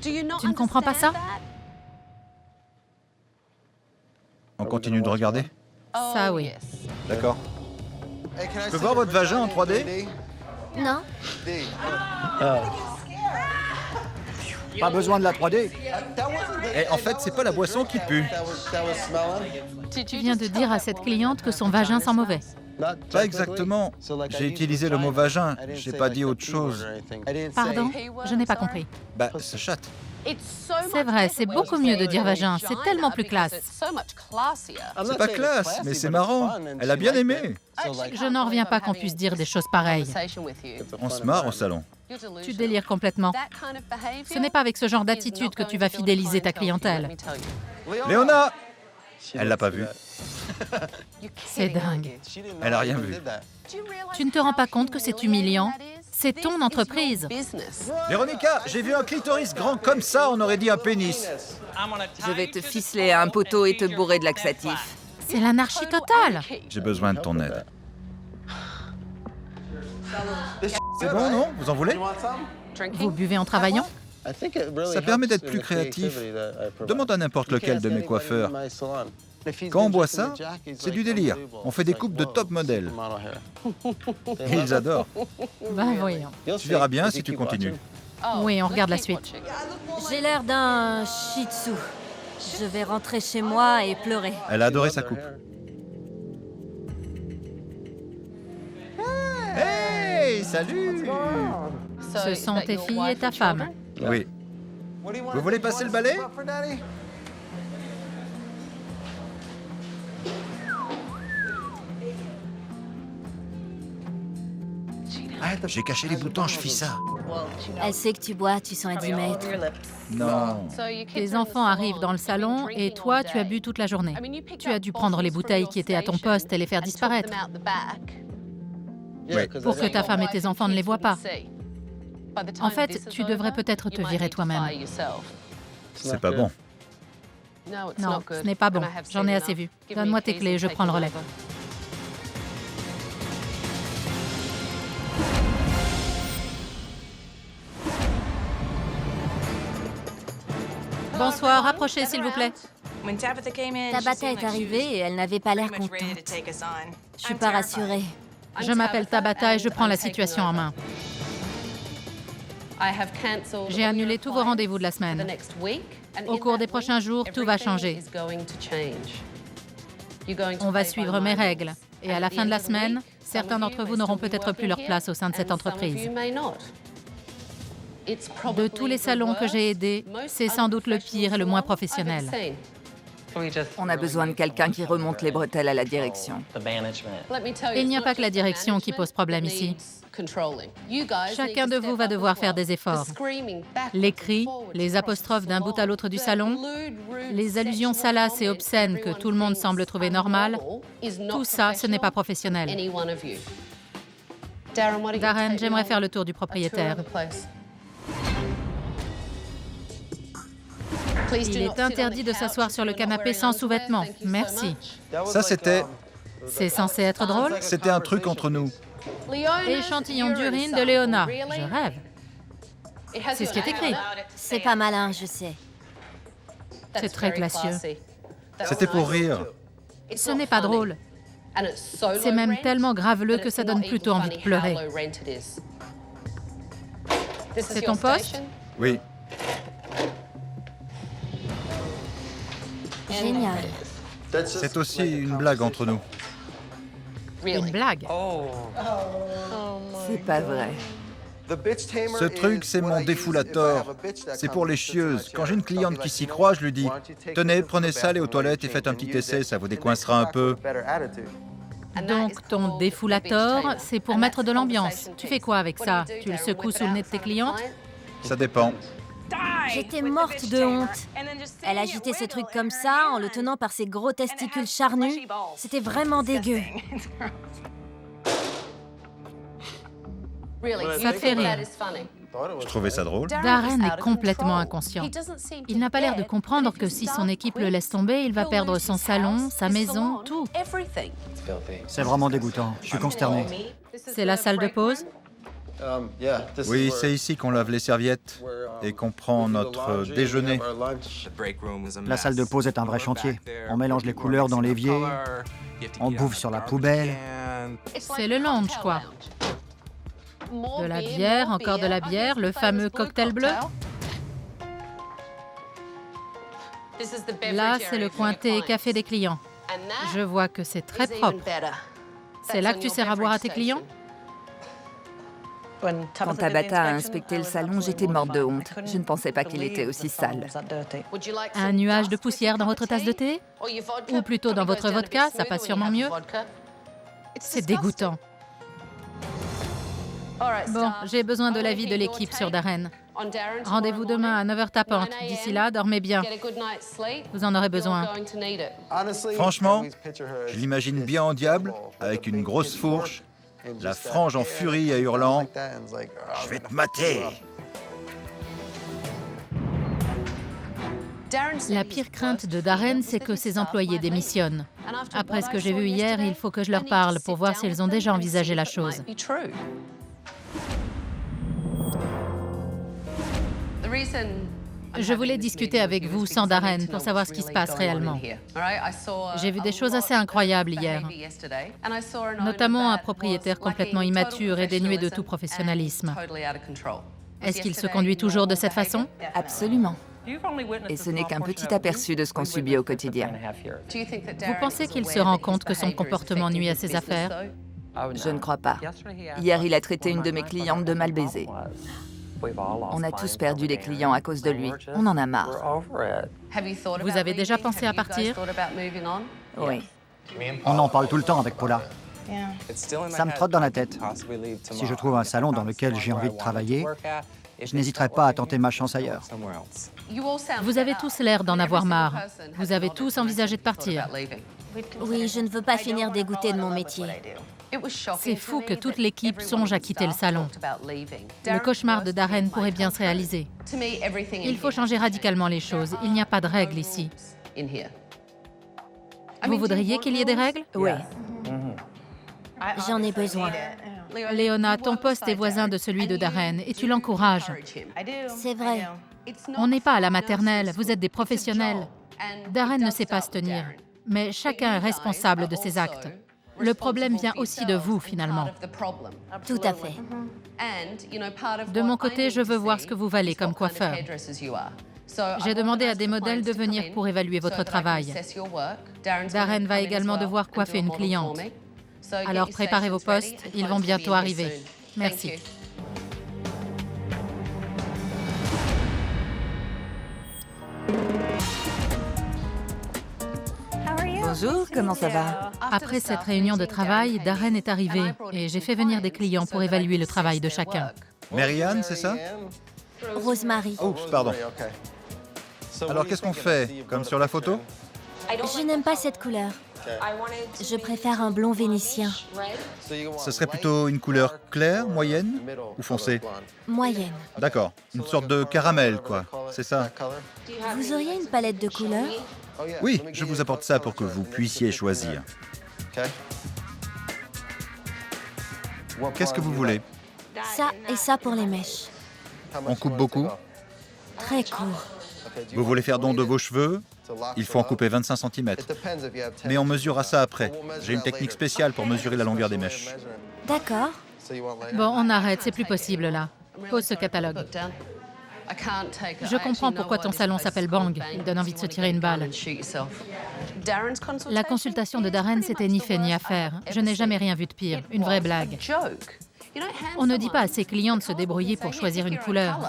Tu ne comprends pas ça? On continue de regarder? Ça, oui. D'accord. Je peux voir votre vagin en 3D? Non? Pas besoin de la 3D. Et en fait, c'est pas la boisson qui pue. Tu viens de dire à cette cliente que son vagin sent mauvais. Pas exactement. J'ai utilisé le mot vagin. J'ai pas dit autre chose. Pardon? Je n'ai pas compris. Bah, ça chatte. C'est vrai, c'est beaucoup mieux de dire vagin. C'est tellement plus classe. C'est pas classe, mais c'est marrant. Elle a bien aimé. Je n'en reviens pas qu'on puisse dire des choses pareilles. On se marre au salon. Tu délires complètement. Ce n'est pas avec ce genre d'attitude que tu vas fidéliser ta clientèle. Léona! Elle l'a pas vu. C'est dingue. Elle a rien vu. Tu ne te rends pas compte que c'est humiliant? C'est ton entreprise. Véronica, j'ai vu un clitoris grand comme ça, on aurait dit un pénis. Je vais te ficeler à un poteau et te bourrer de laxatif. C'est l'anarchie totale. J'ai besoin de ton aide. C'est bon, non? Vous en voulez? Vous buvez en travaillant? Ça permet d'être plus créatif. Demande à n'importe lequel de mes coiffeurs. Quand on boit ça, c'est du délire. On fait des coupes de top modèle. Et ils adorent. Ben voyons. Tu verras bien si tu continues. Oui, on regarde la suite. J'ai l'air d'un shih tzu. Je vais rentrer chez moi et pleurer. Elle a adoré sa coupe. Hey, salut! Ce sont tes filles et ta femme. Oui. Vous voulez passer le balai? J'ai caché les boutons, je fis ça. Elle sait que tu bois, tu sens à 10 mètres. Non. Tes enfants arrivent dans le salon et toi, tu as bu toute la journée. Tu as dû prendre les bouteilles qui étaient à ton poste et les faire disparaître. Oui. Pour que ta femme et tes enfants ne les voient pas. En fait, tu devrais peut-être te virer toi-même. C'est pas bon. Non, ce n'est pas bon. J'en ai assez vu. Donne-moi tes clés, je prends le relais. Bonsoir, approchez s'il vous plaît. Tabata est arrivée et elle n'avait pas l'air contente. Je suis pas rassurée. Je m'appelle Tabata et je prends la situation en main. J'ai annulé tous vos rendez-vous de la semaine. Au cours des prochains jours, tout va changer. On va suivre mes règles. Et à la fin de la semaine, certains d'entre vous n'auront peut-être plus leur place au sein de cette entreprise. De tous les salons que j'ai aidés, c'est sans doute le pire et le moins professionnel. On a besoin de quelqu'un qui remonte les bretelles à la direction. Il n'y a pas que la direction qui pose problème ici. Chacun de vous va devoir faire des efforts. Les cris, les apostrophes d'un bout à l'autre du salon, les allusions salaces et obscènes que tout le monde semble trouver normales, tout ça, ce n'est pas professionnel. Darren, j'aimerais faire le tour du propriétaire. Il est interdit de s'asseoir sur le canapé sans sous-vêtements. Merci. Ça, c'était... C'est censé être drôle? C'était un truc entre nous. Échantillon d'urine de Léona. Je rêve. C'est ce qui est écrit. C'est pas malin, je sais. C'est très classieux. C'était pour rire. Ce n'est pas drôle. C'est même tellement graveleux que ça donne plutôt envie de pleurer. C'est ton poste? Oui. Génial. C'est aussi une blague entre nous. Une blague? C'est pas vrai. Ce truc, c'est mon défoulator. C'est pour les chieuses. Quand j'ai une cliente qui s'y croit, je lui dis « Tenez, prenez ça, allez aux toilettes et faites un petit essai, ça vous décoincera un peu. » Donc, ton défoulator, c'est pour mettre de l'ambiance. Tu fais quoi avec ça? Tu le secoues sous le nez de tes clientes? Ça dépend. J'étais morte de honte. Elle agitait ce truc comme ça, en le tenant par ses gros testicules charnus. C'était vraiment dégueu. Ça te fait rire. Je trouvais ça drôle. Darren est complètement inconscient. Il n'a pas l'air de comprendre que si son équipe le laisse tomber, il va perdre son salon, sa maison, tout. C'est vraiment dégoûtant. Je suis consterné. C'est la salle de pause? Oui, c'est ici qu'on lave les serviettes et qu'on prend notre déjeuner. La salle de pause est un vrai chantier. On mélange les couleurs dans l'évier, on bouffe sur la poubelle. C'est le lounge, quoi. De la bière, encore de la bière, le fameux cocktail bleu. Là, c'est le coin thé et café des clients. Je vois que c'est très propre. C'est là que tu sers à boire à tes clients? Quand Tabata a inspecté le salon, j'étais morte de honte. Je ne pensais pas qu'il était aussi sale. Un nuage de poussière dans votre tasse de thé? Ou plutôt dans votre vodka, ça passe sûrement mieux. C'est dégoûtant. Bon, j'ai besoin de l'avis de l'équipe sur Darren. Rendez-vous demain à 9h tapante. D'ici là, dormez bien. Vous en aurez besoin. Franchement, je l'imagine bien en diable, avec une grosse fourche, la frange en furie et hurlant « Je vais te mater !» La pire crainte de Darren, c'est que ses employés démissionnent. Après ce que j'ai vu hier, il faut que je leur parle pour voir s'ils ont déjà envisagé la chose. Je voulais discuter avec vous sans Darren pour savoir ce qui se passe réellement. J'ai vu des choses assez incroyables hier, notamment un propriétaire complètement immature et dénué de tout professionnalisme. Est-ce qu'il se conduit toujours de cette façon? Absolument. Et ce n'est qu'un petit aperçu de ce qu'on subit au quotidien. Vous pensez qu'il se rend compte que son comportement nuit à ses affaires? Je ne crois pas. Hier, il a traité une de mes clientes de mal baisée. On a tous perdu des clients à cause de lui. On en a marre. Vous avez déjà pensé à partir? Oui. On en parle tout le temps avec Paula. Ça me trotte dans la tête. Si je trouve un salon dans lequel j'ai envie de travailler, je n'hésiterai pas à tenter ma chance ailleurs. Vous avez tous l'air d'en avoir marre. Vous avez tous envisagé de partir. Oui, je ne veux pas finir dégoûtée de mon métier. C'est fou que toute l'équipe songe à quitter le salon. Le cauchemar de Darren pourrait bien se réaliser. Il faut changer radicalement les choses. Il n'y a pas de règles ici. Vous voudriez qu'il y ait des règles? Oui. J'en ai besoin. Léona, ton poste est voisin de celui de Darren et tu l'encourages. C'est vrai. On n'est pas à la maternelle, vous êtes des professionnels. Darren ne sait pas se tenir, mais chacun est responsable de ses actes. Le problème vient aussi de vous, finalement. Tout à fait. De mon côté, je veux voir ce que vous valez comme coiffeur. J'ai demandé à des modèles de venir pour évaluer votre travail. Darren va également devoir coiffer une cliente. Alors préparez vos postes, ils vont bientôt arriver. Merci. Bonjour, comment ça va? Après cette réunion de travail, Darren est arrivé et j'ai fait venir des clients pour évaluer le travail de chacun. Marianne, c'est ça? Rosemary. Oups, pardon. Alors qu'est-ce qu'on fait? Comme sur la photo? Je n'aime pas cette couleur. Je préfère un blond vénitien. Ce serait plutôt une couleur claire, moyenne ou foncée? Moyenne. D'accord, une sorte de caramel, quoi. C'est ça? Vous auriez une palette de couleurs? Oui, je vous apporte ça pour que vous puissiez choisir. Qu'est-ce que vous voulez? Ça et ça pour les mèches. On coupe beaucoup? Très court. Vous voulez faire don de vos cheveux? Il faut en couper 25 cm. Mais on mesurera ça après. J'ai une technique spéciale pour mesurer la longueur des mèches. D'accord. Bon, on arrête, c'est plus possible là. Pose ce catalogue. Je comprends pourquoi ton salon s'appelle Bang. Il donne envie de se tirer une balle. La consultation de Darren, c'était ni fait ni à faire. Je n'ai jamais rien vu de pire. Une vraie blague. On ne dit pas à ses clients de se débrouiller pour choisir une couleur.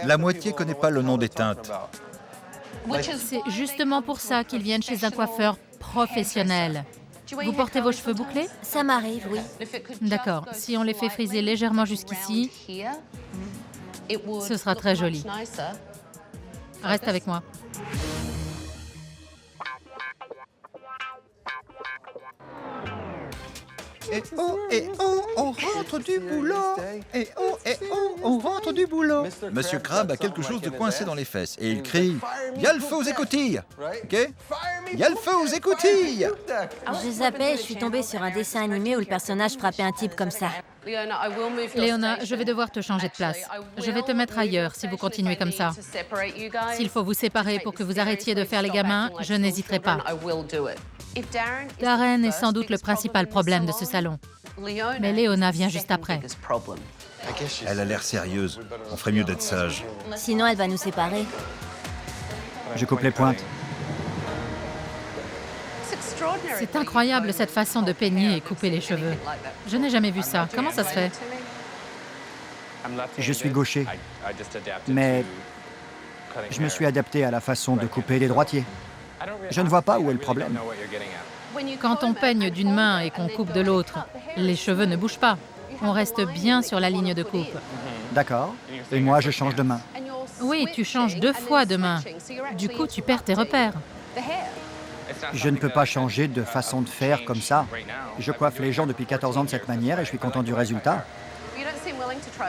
La moitié connaît pas le nom des teintes. C'est justement pour ça qu'ils viennent chez un coiffeur professionnel. Vous portez vos cheveux bouclés? Ça m'arrive, oui. D'accord. Si on les fait friser légèrement jusqu'ici, ce sera très joli. Reste avec moi. Et oh, on rentre du boulot. Et oh, on rentre du boulot. Monsieur Crabbe a quelque chose de coincé dans les fesses et il crie « Il y a le feu aux écoutilles !» Ok ? Il y a le feu aux écoutilles ! Je zappais, je suis tombée sur un dessin animé où le personnage frappait un type comme ça. Léona, je vais devoir te changer de place. Je vais te mettre ailleurs si vous continuez comme ça. S'il faut vous séparer pour que vous arrêtiez de faire les gamins, je n'hésiterai pas. Darren est sans doute le principal problème de ce salon. Mais Léona vient juste après. Elle a l'air sérieuse. On ferait mieux d'être sage. Sinon, elle va nous séparer. Je coupe les pointes. C'est incroyable cette façon de peigner et couper les cheveux. Je n'ai jamais vu ça. Comment ça se fait? Je suis gaucher, mais je me suis adapté à la façon de couper les droitiers. Je ne vois pas où est le problème. Quand on peigne d'une main et qu'on coupe de l'autre, les cheveux ne bougent pas. On reste bien sur la ligne de coupe. D'accord. Et moi, je change de main. Oui, tu changes 2 fois de main. Du coup, tu perds tes repères. Je ne peux pas changer de façon de faire comme ça. Je coiffe les gens depuis 14 ans de cette manière et je suis content du résultat.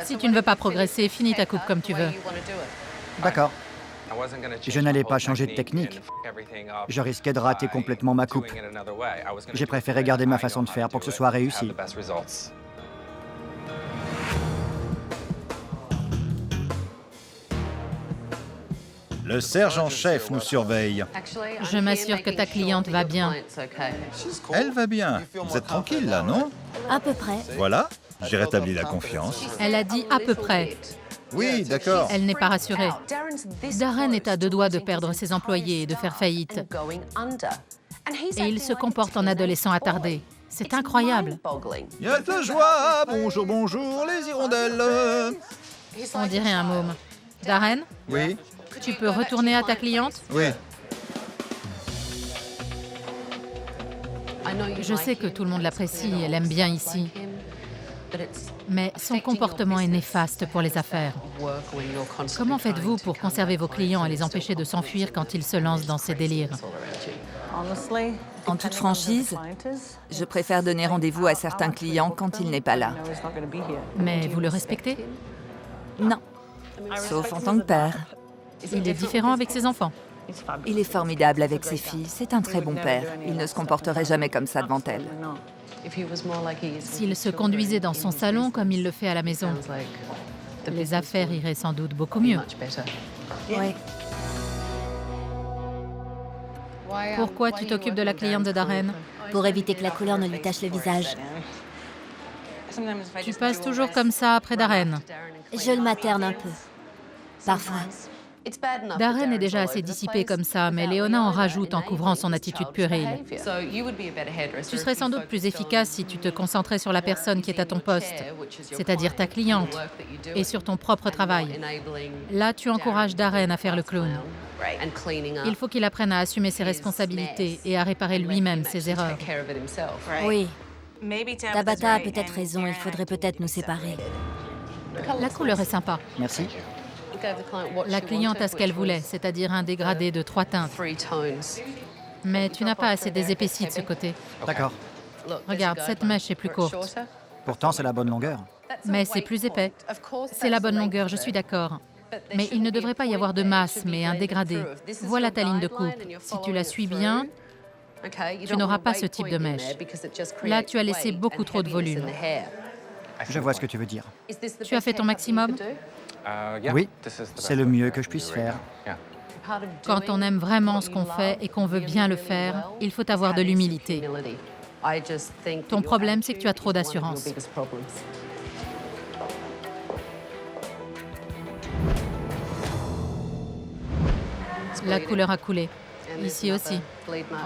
Si tu ne veux pas progresser, finis ta coupe comme tu veux. D'accord. Je n'allais pas changer de technique. Je risquais de rater complètement ma coupe. J'ai préféré garder ma façon de faire pour que ce soit réussi. Le sergent-chef nous surveille. Je m'assure que ta cliente va bien. Elle va bien. Vous êtes tranquille là, non? À peu près. Voilà, j'ai rétabli la confiance. Elle a dit à peu près. Oui, d'accord. Elle n'est pas rassurée. Darren est à 2 doigts de perdre ses employés et de faire faillite. Et il se comporte en adolescent attardé. C'est incroyable. Il y a de la joie. Bonjour, bonjour, les hirondelles. On dirait un môme. Darren, Oui, tu peux retourner à ta cliente? oui. Je sais que tout le monde l'apprécie, elle aime bien ici. Mais son comportement est néfaste pour les affaires. Comment faites-vous pour conserver vos clients et les empêcher de s'enfuir quand ils se lancent dans ces délires? En toute franchise, je préfère donner rendez-vous à certains clients quand il n'est pas là. Mais vous le respectez? Non, sauf en tant que père. Il est différent avec ses enfants. Il est formidable avec ses filles. C'est un très bon père. Il ne se comporterait jamais comme ça devant elles. S'il se conduisait dans son salon comme il le fait à la maison, les affaires iraient sans doute beaucoup mieux. Oui. Pourquoi tu t'occupes de la cliente de Darren? Pour éviter que la couleur ne lui tache le visage. Tu passes toujours comme ça après Darren. Je le materne un peu. Parfois. Darren est déjà assez dissipé comme ça, mais Léona en rajoute en couvrant son attitude puérile. Tu serais sans doute plus efficace si tu te concentrais sur la personne qui est à ton poste, c'est-à-dire ta cliente, et sur ton propre travail. Là, tu encourages Darren à faire le clown. Il faut qu'il apprenne à assumer ses responsabilités et à réparer lui-même ses erreurs. Oui. Tabata a peut-être raison, il faudrait peut-être nous séparer. La couleur est sympa. Merci. La cliente a ce qu'elle voulait, c'est-à-dire un dégradé de 3 teintes. Mais tu n'as pas assez d'épaissis de ce côté. D'accord. Regarde, cette mèche est plus courte. Pourtant, c'est la bonne longueur. Mais c'est plus épais. C'est la bonne longueur, je suis d'accord. Mais il ne devrait pas y avoir de masse, mais un dégradé. Voilà ta ligne de coupe. Si tu la suis bien, tu n'auras pas ce type de mèche. Là, tu as laissé beaucoup trop de volume. Je vois ce que tu veux dire. Tu as fait ton maximum? Oui, c'est le mieux que je puisse faire. Quand on aime vraiment ce qu'on fait et qu'on veut bien le faire, il faut avoir de l'humilité. Ton problème, c'est que tu as trop d'assurance. La couleur a coulé. Ici aussi.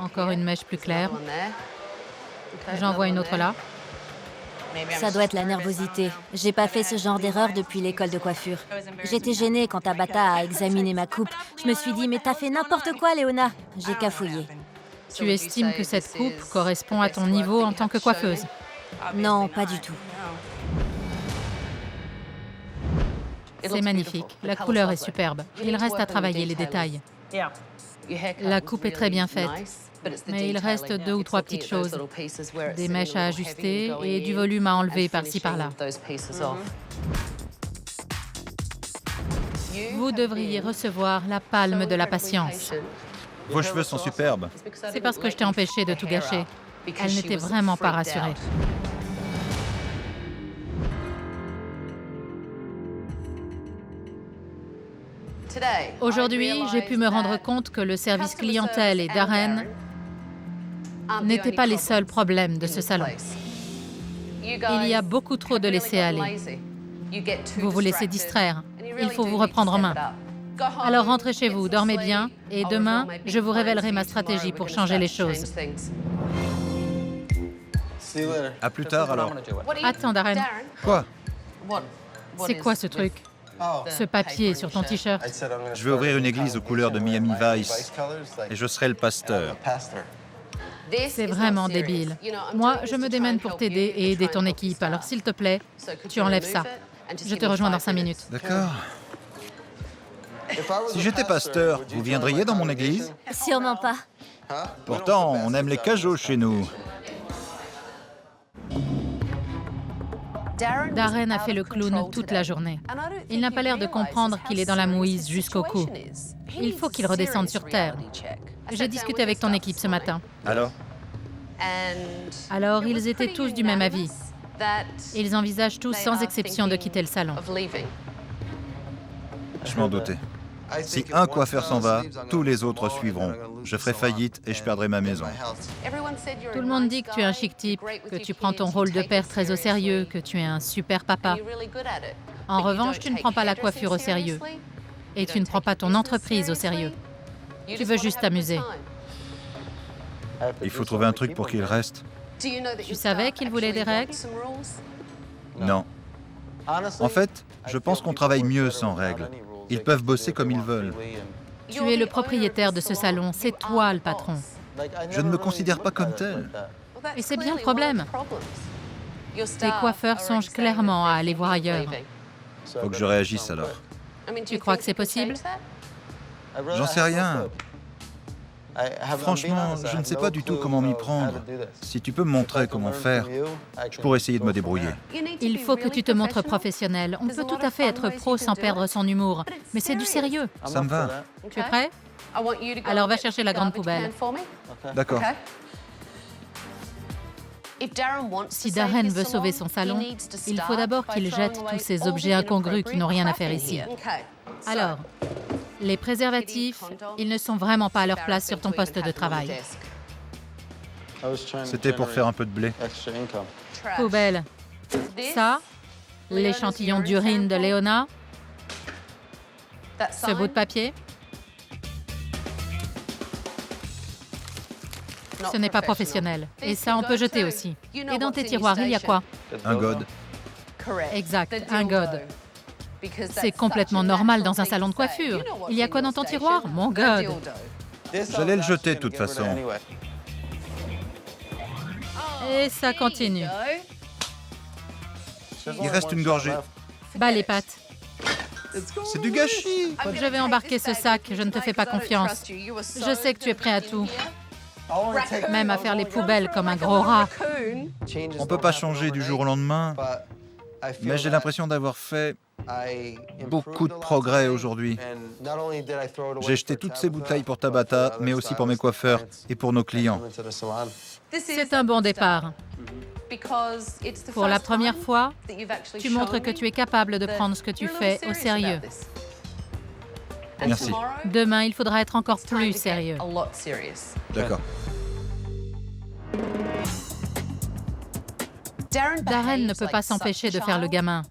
Encore une mèche plus claire. J'en vois une autre là. Ça doit être la nervosité. J'ai pas fait ce genre d'erreur depuis l'école de coiffure. J'étais gênée quand Tabata a examiné ma coupe. Je me suis dit, mais t'as fait n'importe quoi, Léona. J'ai cafouillé. Tu estimes que cette coupe correspond à ton niveau en tant que coiffeuse? Non, pas du tout. C'est magnifique. La couleur est superbe. Il reste à travailler les détails. La coupe est très bien faite, mais il reste 2 ou 3 petites choses. Des mèches à ajuster et du volume à enlever par-ci par-là. Vous devriez recevoir la palme de la patience. Vos cheveux sont superbes. C'est parce que je t'ai empêché de tout gâcher. Elle n'était vraiment pas rassurée. Aujourd'hui, j'ai pu me rendre compte que le service clientèle et Darren n'étaient pas les seuls problèmes de ce salon. Il y a beaucoup trop de laisser-aller. Vous vous laissez distraire. Il faut vous reprendre en main. Alors rentrez chez vous, dormez bien, et demain, je vous révélerai ma stratégie pour changer les choses. À plus tard alors. Attends, Darren, Quoi? c'est quoi ce truc? Ce papier sur ton t-shirt? Je vais ouvrir une église aux couleurs de Miami Vice et je serai le pasteur. C'est vraiment débile. Moi, je me démène pour t'aider et aider ton équipe, alors s'il te plaît, tu enlèves ça. Je te rejoins dans 5 minutes. D'accord. Si j'étais pasteur, vous viendriez dans mon église? Sûrement pas. Pourtant, on aime les cajots chez nous. Darren a fait le clown toute la journée. Il n'a pas l'air de comprendre qu'il est dans la mouise jusqu'au cou. Il faut qu'il redescende sur Terre. J'ai discuté avec ton équipe ce matin. Alors, ils étaient tous du même avis. Ils envisagent tous, sans exception, de quitter le salon. Je m'en doutais. Si un coiffeur s'en va, tous les autres suivront. Je ferai faillite et je perdrai ma maison. Tout le monde dit que tu es un chic type, que tu prends ton rôle de père très au sérieux, que tu es un super papa. En revanche, tu ne prends pas la coiffure au sérieux. Et tu ne prends pas ton entreprise au sérieux. Tu veux juste t'amuser. Il faut trouver un truc pour qu'il reste. Tu savais qu'il voulait des règles? Non. En fait, je pense qu'on travaille mieux sans règles. Ils peuvent bosser comme ils veulent. Tu es le propriétaire de ce salon, c'est toi le patron. Je ne me considère pas comme tel. Et c'est bien le problème. Tes coiffeurs songent clairement à aller voir ailleurs. Faut que je réagisse alors. Tu crois que c'est possible? J'en sais rien. Franchement, je ne sais pas du tout comment m'y prendre. Si tu peux me montrer comment faire, je pourrais essayer de me débrouiller. Il faut que tu te montres professionnel. On peut tout à fait être pro sans perdre son humour. Mais c'est du sérieux. Ça me va. Tu es prêt? Alors va chercher la grande poubelle. D'accord. Si Darren veut sauver son salon, il faut d'abord qu'il jette tous ces objets incongrus qui n'ont rien à faire ici. Alors, les préservatifs, ils ne sont vraiment pas à leur place sur ton poste de travail. C'était pour faire un peu de blé. Poubelle. Ça, l'échantillon d'urine de Léona. Ce bout de papier. Ce n'est pas professionnel. Et ça, on peut jeter aussi. Et dans tes tiroirs, il y a quoi? Un god. Exact, un god. C'est complètement normal dans un salon de coiffure. Il y a quoi dans ton tiroir? Mon god. J'allais le jeter de toute façon. Et ça continue. Il reste une gorgée. Bas les pattes. C'est du gâchis. Je vais embarquer ce sac, je ne te fais pas confiance. Je sais que tu es prêt à tout. Même à faire les poubelles comme un gros rat. On peut pas changer du jour au lendemain, mais j'ai l'impression d'avoir fait beaucoup de progrès aujourd'hui. J'ai jeté toutes ces bouteilles pour Tabata, mais aussi pour mes coiffeurs et pour nos clients. C'est un bon départ. Pour la première fois, tu montres que tu es capable de prendre ce que tu fais au sérieux. Merci. Demain, il faudra être encore plus sérieux. D'accord. Darren ne peut pas s'empêcher de faire le gamin.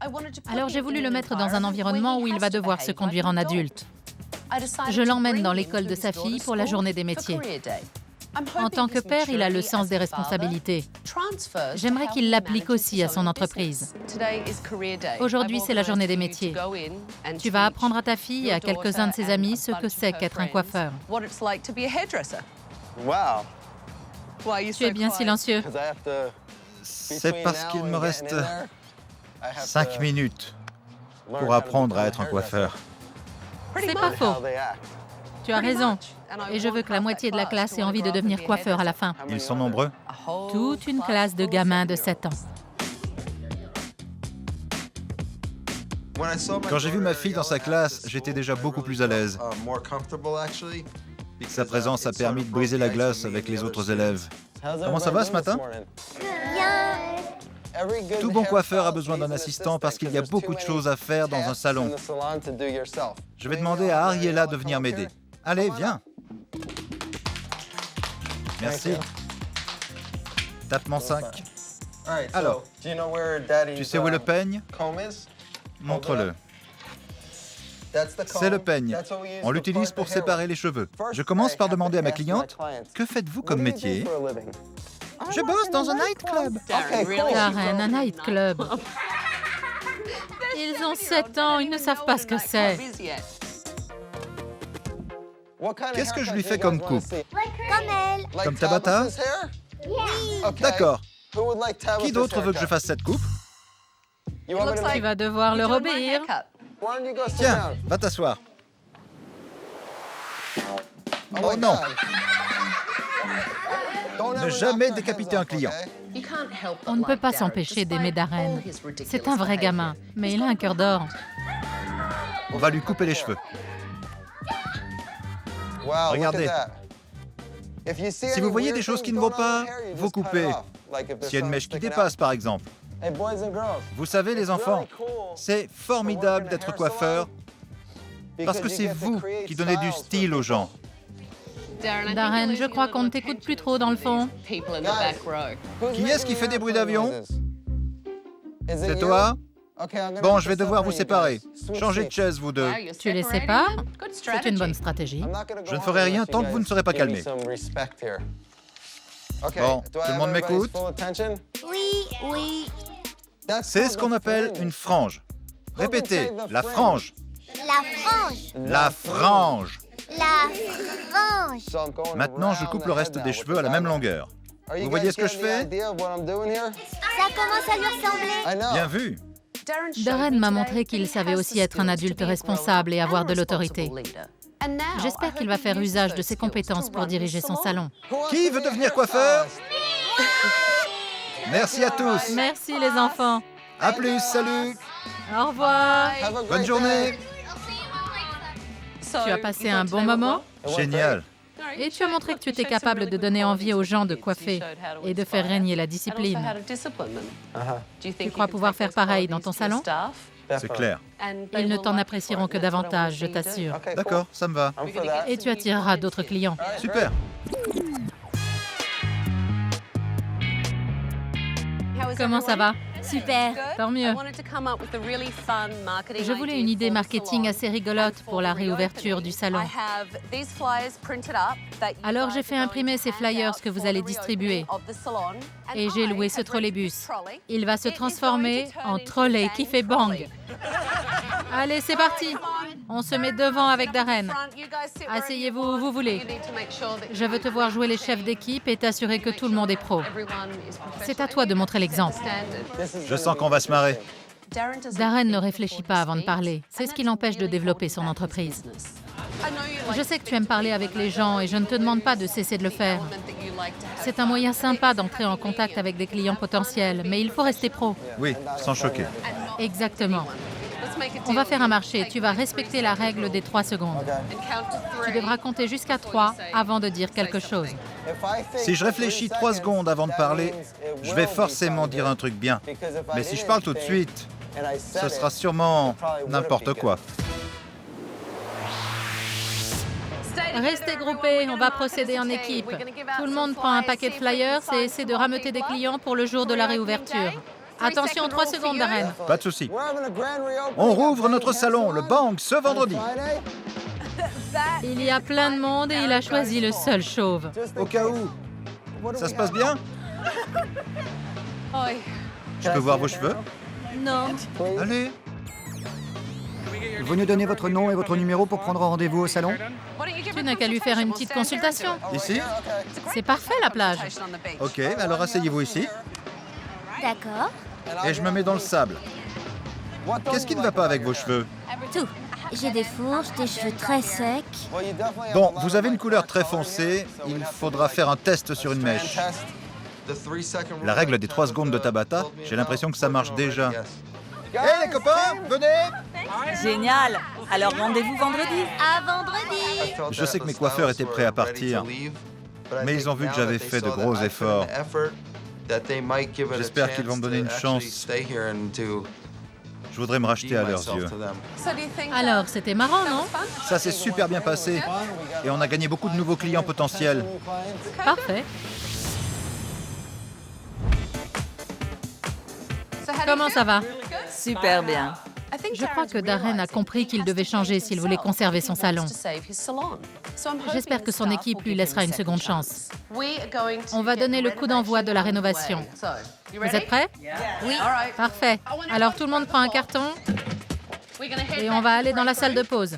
Alors j'ai voulu le mettre dans un environnement où il va devoir se conduire en adulte. Je l'emmène dans l'école de sa fille pour la journée des métiers. En tant que père, il a le sens des responsabilités. J'aimerais qu'il l'applique aussi à son entreprise. Aujourd'hui, c'est la journée des métiers. Tu vas apprendre à ta fille et à quelques-uns de ses amis ce que c'est qu'être un coiffeur. Tu es bien silencieux. C'est parce qu'il me reste 5 minutes. pour apprendre à être un coiffeur. C'est pas faux. Tu as raison. Et je veux que la moitié de la classe ait envie de devenir coiffeur à la fin. Ils sont nombreux. Toute une classe de gamins de 7 ans. Quand j'ai vu ma fille dans sa classe, j'étais déjà beaucoup plus à l'aise. Sa présence a permis de briser la glace avec les autres élèves. Comment ça va ce matin? Tout bon coiffeur a besoin d'un assistant parce qu'il y a beaucoup de choses à faire dans un salon. Je vais demander à Ariella de venir m'aider. Allez, viens. Merci. Tape-moi 5. Alors, tu sais où est le peigne? Montre-le. C'est le peigne. On l'utilise pour séparer les cheveux. Je commence par demander à ma cliente, que faites-vous comme métier? Je bosse dans un nightclub. Darren, un nightclub. Ils ont 7 ans, ils ne savent pas ce que c'est. Qu'est-ce que je lui fais comme coupe? Comme elle. Comme Tabata? D'accord. Qui d'autre veut que je fasse cette coupe? Tu vas devoir leur obéir. Tiens, va t'asseoir. Oh non! Ne jamais décapiter un client. On ne peut pas s'empêcher d'aimer Darren. C'est un vrai gamin, mais il a un cœur d'or. On va lui couper les cheveux. Regardez. Si vous voyez des choses qui ne vont pas, vous coupez. S'il y a une mèche qui dépasse, par exemple. Vous savez, les enfants, c'est formidable d'être coiffeur parce que c'est vous qui donnez du style aux gens. Darren, je crois qu'on ne t'écoute plus trop dans le fond. Qui est-ce qui fait des bruits d'avion? C'est toi? Bon, je vais devoir vous séparer. Changez de chaise, vous deux. Tu les sépares? C'est une bonne stratégie. Je ne ferai rien tant que vous ne serez pas calmés. Bon, tout le monde m'écoute? Oui. C'est ce qu'on appelle une frange. Répétez, la frange. La frange. La frange. La frange. Maintenant, je coupe le reste des cheveux à la même longueur. Vous voyez ce que je fais? Ça commence à lui ressembler. Bien vu. Darren m'a montré qu'il savait aussi être un adulte responsable et avoir de l'autorité. J'espère qu'il va faire usage de ses compétences pour diriger son salon. Qui veut devenir coiffeur? Merci à tous. Merci les enfants. À plus, salut. Au revoir. Bonne journée. Tu as passé un bon moment Génial. et tu as montré que tu étais capable de donner envie aux gens de coiffer et de faire régner la discipline. Tu crois pouvoir faire pareil dans ton salon? C'est clair. Ils ne t'en apprécieront que davantage, je t'assure. D'accord, ça me va. Et tu attireras d'autres clients. Super. Comment ça va? Super. Tant mieux. Je voulais une idée marketing assez rigolote pour la réouverture du salon. Alors j'ai fait imprimer ces flyers que vous allez distribuer. Et j'ai loué ce trolleybus. Il va se transformer en trolley qui fait bang. Allez, c'est parti. On se met devant avec Darren. Asseyez-vous où vous voulez. Je veux te voir jouer les chefs d'équipe et t'assurer que tout le monde est pro. C'est à toi de montrer l'exemple. Je sens qu'on va se marrer. Darren ne réfléchit pas avant de parler. C'est ce qui l'empêche de développer son entreprise. Je sais que tu aimes parler avec les gens et je ne te demande pas de cesser de le faire. C'est un moyen sympa d'entrer en contact avec des clients potentiels, mais il faut rester pro. Oui, sans choquer. Exactement. On va faire un marché. Tu vas respecter la règle des 3 secondes. Tu devras compter jusqu'à 3 avant de dire quelque chose. Si je réfléchis 3 secondes avant de parler, je vais forcément dire un truc bien. Mais si je parle tout de suite, ce sera sûrement n'importe quoi. Restez groupés, on va procéder en équipe. Tout le monde prend un paquet de flyers et essaie de rameuter des clients pour le jour de la réouverture. Attention, 3 secondes, Darren. Pas de souci. On rouvre notre salon, le Bang, ce vendredi. Il y a plein de monde et il a choisi le seul chauve. Au cas où. Ça se passe bien? Je peux voir vos cheveux? Non. Allez. Vous nous donnez votre nom et votre numéro pour prendre rendez-vous au salon? Tu n'as qu'à lui faire une petite consultation. Ici? C'est parfait, la plage. Ok, alors asseyez-vous ici. D'accord. Et je me mets dans le sable. Qu'est-ce qui ne va pas avec vos cheveux? Tout. J'ai des fourches, des cheveux très secs. Bon, vous avez une couleur très foncée, il faudra faire un test sur une mèche. La règle des 3 secondes de Tabata, j'ai l'impression que ça marche déjà. Hé les copains, venez! Génial! Alors rendez-vous vendredi. À vendredi! Je sais que mes coiffeurs étaient prêts à partir, mais ils ont vu que j'avais fait de gros efforts. J'espère qu'ils vont me donner une chance. Je voudrais me racheter à leurs yeux. Alors, c'était marrant, non? Ça s'est super bien passé et on a gagné beaucoup de nouveaux clients potentiels. Parfait. Comment ça va? Super bien. Je crois que Darren a compris qu'il devait changer s'il voulait conserver son salon. J'espère que son équipe lui laissera une seconde chance. On va donner le coup d'envoi de la rénovation. Vous êtes prêts? Oui. Parfait. Alors tout le monde prend un carton et on va aller dans la salle de pause.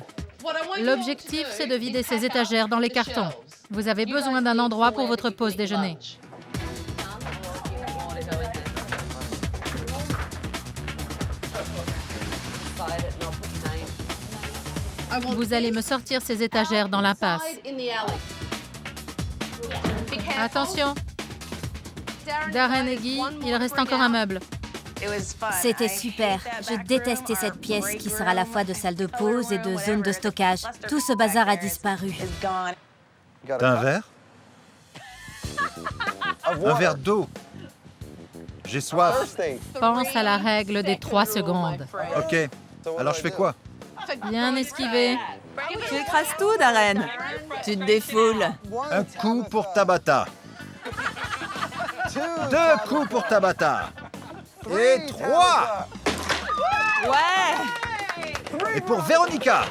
L'objectif, c'est de vider ces étagères dans les cartons. Vous avez besoin d'un endroit pour votre pause déjeuner. Vous allez me sortir ces étagères dans l'impasse. Attention. Darren et Guy, il reste encore un meuble. C'était super. Je détestais cette pièce qui sert à la fois de salle de pause et de zone de stockage. Tout ce bazar a disparu. T'as un verre? Un verre d'eau. J'ai soif. Pense à la règle des 3 secondes. Ok, alors je fais quoi? Bien esquivé. Tu écrases tout, Darren. Tu te défoules. Un coup pour Tabata. 2 coups pour Tabata. Et 3. Ouais! Et pour Véronica.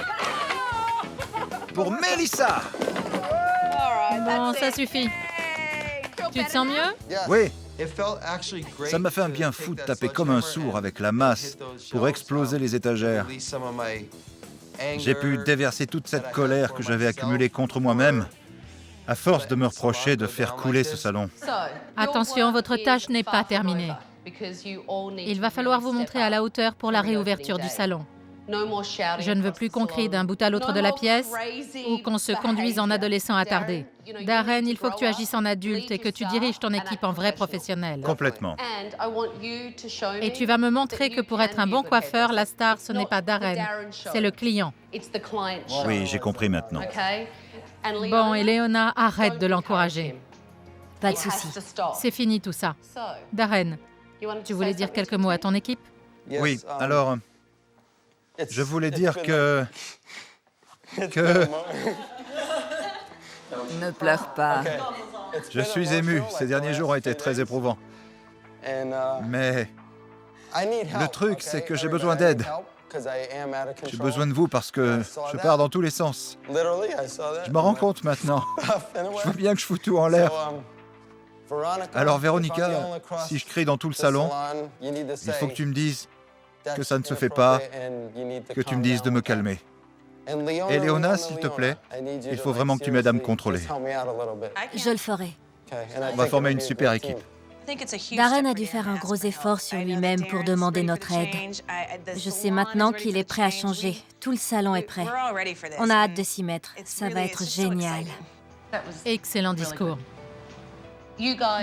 Pour Mélissa. Bon, ça suffit. Tu te sens mieux? Oui. Ça m'a fait un bien fou de taper comme un sourd avec la masse pour exploser les étagères. J'ai pu déverser toute cette colère que j'avais accumulée contre moi-même, à force de me reprocher de faire couler ce salon. Attention, votre tâche n'est pas terminée. Il va falloir vous montrer à la hauteur pour la réouverture du salon. Je ne veux plus qu'on crie d'un bout à l'autre de la pièce ou qu'on se conduise en adolescent attardé. Darren, il faut que tu agisses en adulte et que tu diriges ton équipe en vrai professionnel. Complètement. Et tu vas me montrer que pour être un bon coiffeur, la star, ce n'est pas Darren, c'est le client. Oui, j'ai compris maintenant. Bon, et Léona, arrête de l'encourager. Pas de souci. C'est fini tout ça. Darren, tu voulais dire quelques mots à ton équipe? Oui, alors, je voulais dire que... Ne pleure pas. Je suis ému. Ces derniers jours ont été très éprouvants. Mais le truc, c'est que j'ai besoin d'aide. J'ai besoin de vous parce que je pars dans tous les sens. Je me rends compte maintenant. Je vois bien que je fous tout en l'air. Alors Véronica, si je crie dans tout le salon, il faut que tu me dises que ça ne se fait pas, que tu me dises de me calmer. Et Léona, s'il te plaît, il faut vraiment que tu m'aides à me contrôler. Je le ferai. On va former une super équipe. Darren a dû faire un gros effort sur lui-même pour demander notre aide. Je sais maintenant qu'il est prêt à changer. Tout le salon est prêt. On a hâte de s'y mettre. Ça va être génial. Excellent discours.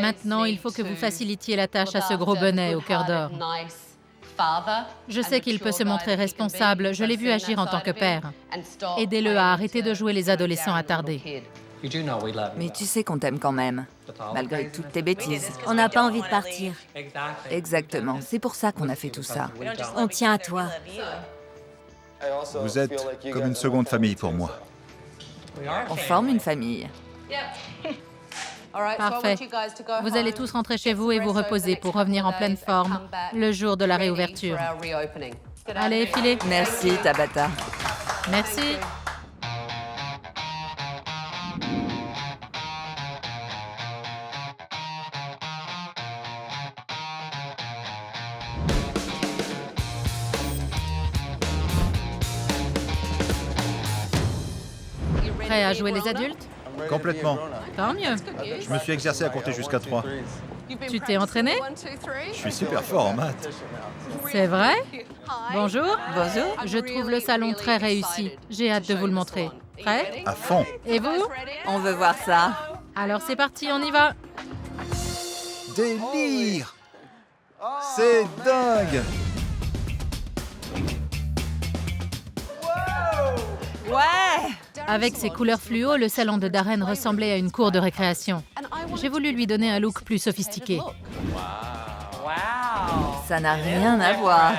Maintenant, il faut que vous facilitiez la tâche à ce gros bonnet au cœur d'or. Je sais qu'il peut se montrer responsable, je l'ai vu agir en tant que père. Aidez-le à arrêter de jouer les adolescents attardés. Mais tu sais qu'on t'aime quand même, malgré toutes tes bêtises. On n'a pas envie de partir. Exactement, c'est pour ça qu'on a fait tout ça. On tient à toi. Vous êtes comme une seconde famille pour moi. On forme une famille. Parfait. Vous allez tous rentrer chez vous et vous reposer pour revenir en pleine forme le jour de la réouverture. Allez, filez. Merci, Tabata. Merci. Prêt à jouer les adultes? Complètement. Tant mieux. Je me suis exercé à compter jusqu'à 3. Tu t'es entraîné? Je suis super fort en maths. C'est vrai? Bonjour. Bonjour. Je trouve le salon très réussi. J'ai hâte de vous le montrer. Prêt? À fond. Et vous? On veut voir ça. Alors c'est parti, on y va. Délire! C'est dingue! Ouais! Avec ses couleurs fluo, le salon de Darren ressemblait à une cour de récréation. J'ai voulu lui donner un look plus sophistiqué. Ça n'a rien à voir.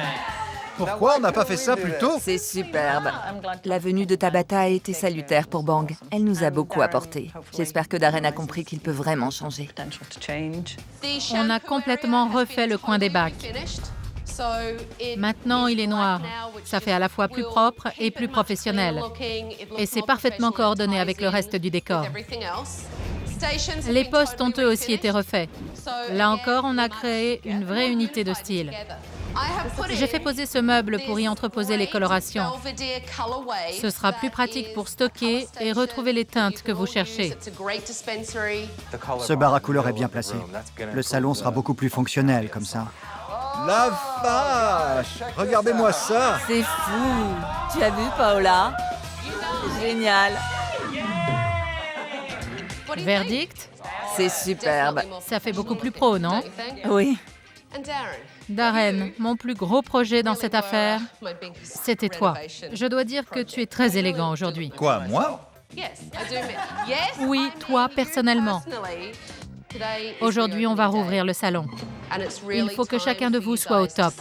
Pourquoi on n'a pas fait ça plus tôt? C'est superbe. La venue de Tabata a été salutaire pour Bang. Elle nous a beaucoup apporté. J'espère que Darren a compris qu'il peut vraiment changer. On a complètement refait le coin des bacs. Maintenant, il est noir. Ça fait à la fois plus propre et plus professionnel. Et c'est parfaitement coordonné avec le reste du décor. Les postes ont eux aussi été refaits. Là encore, on a créé une vraie unité de style. J'ai fait poser ce meuble pour y entreposer les colorations. Ce sera plus pratique pour stocker et retrouver les teintes que vous cherchez. Ce bar à couleurs est bien placé. Le salon sera beaucoup plus fonctionnel comme ça. La vache! Regardez-moi ça! C'est fou! Tu as vu, Paola? Génial! Verdict? C'est superbe. Ça fait beaucoup plus pro, non? Oui. Darren, mon plus gros projet dans cette affaire, c'était toi. Je dois dire que tu es très élégant aujourd'hui. Quoi, moi? Oui, toi, personnellement. Aujourd'hui, on va rouvrir le salon. Il faut que chacun de vous soit au top.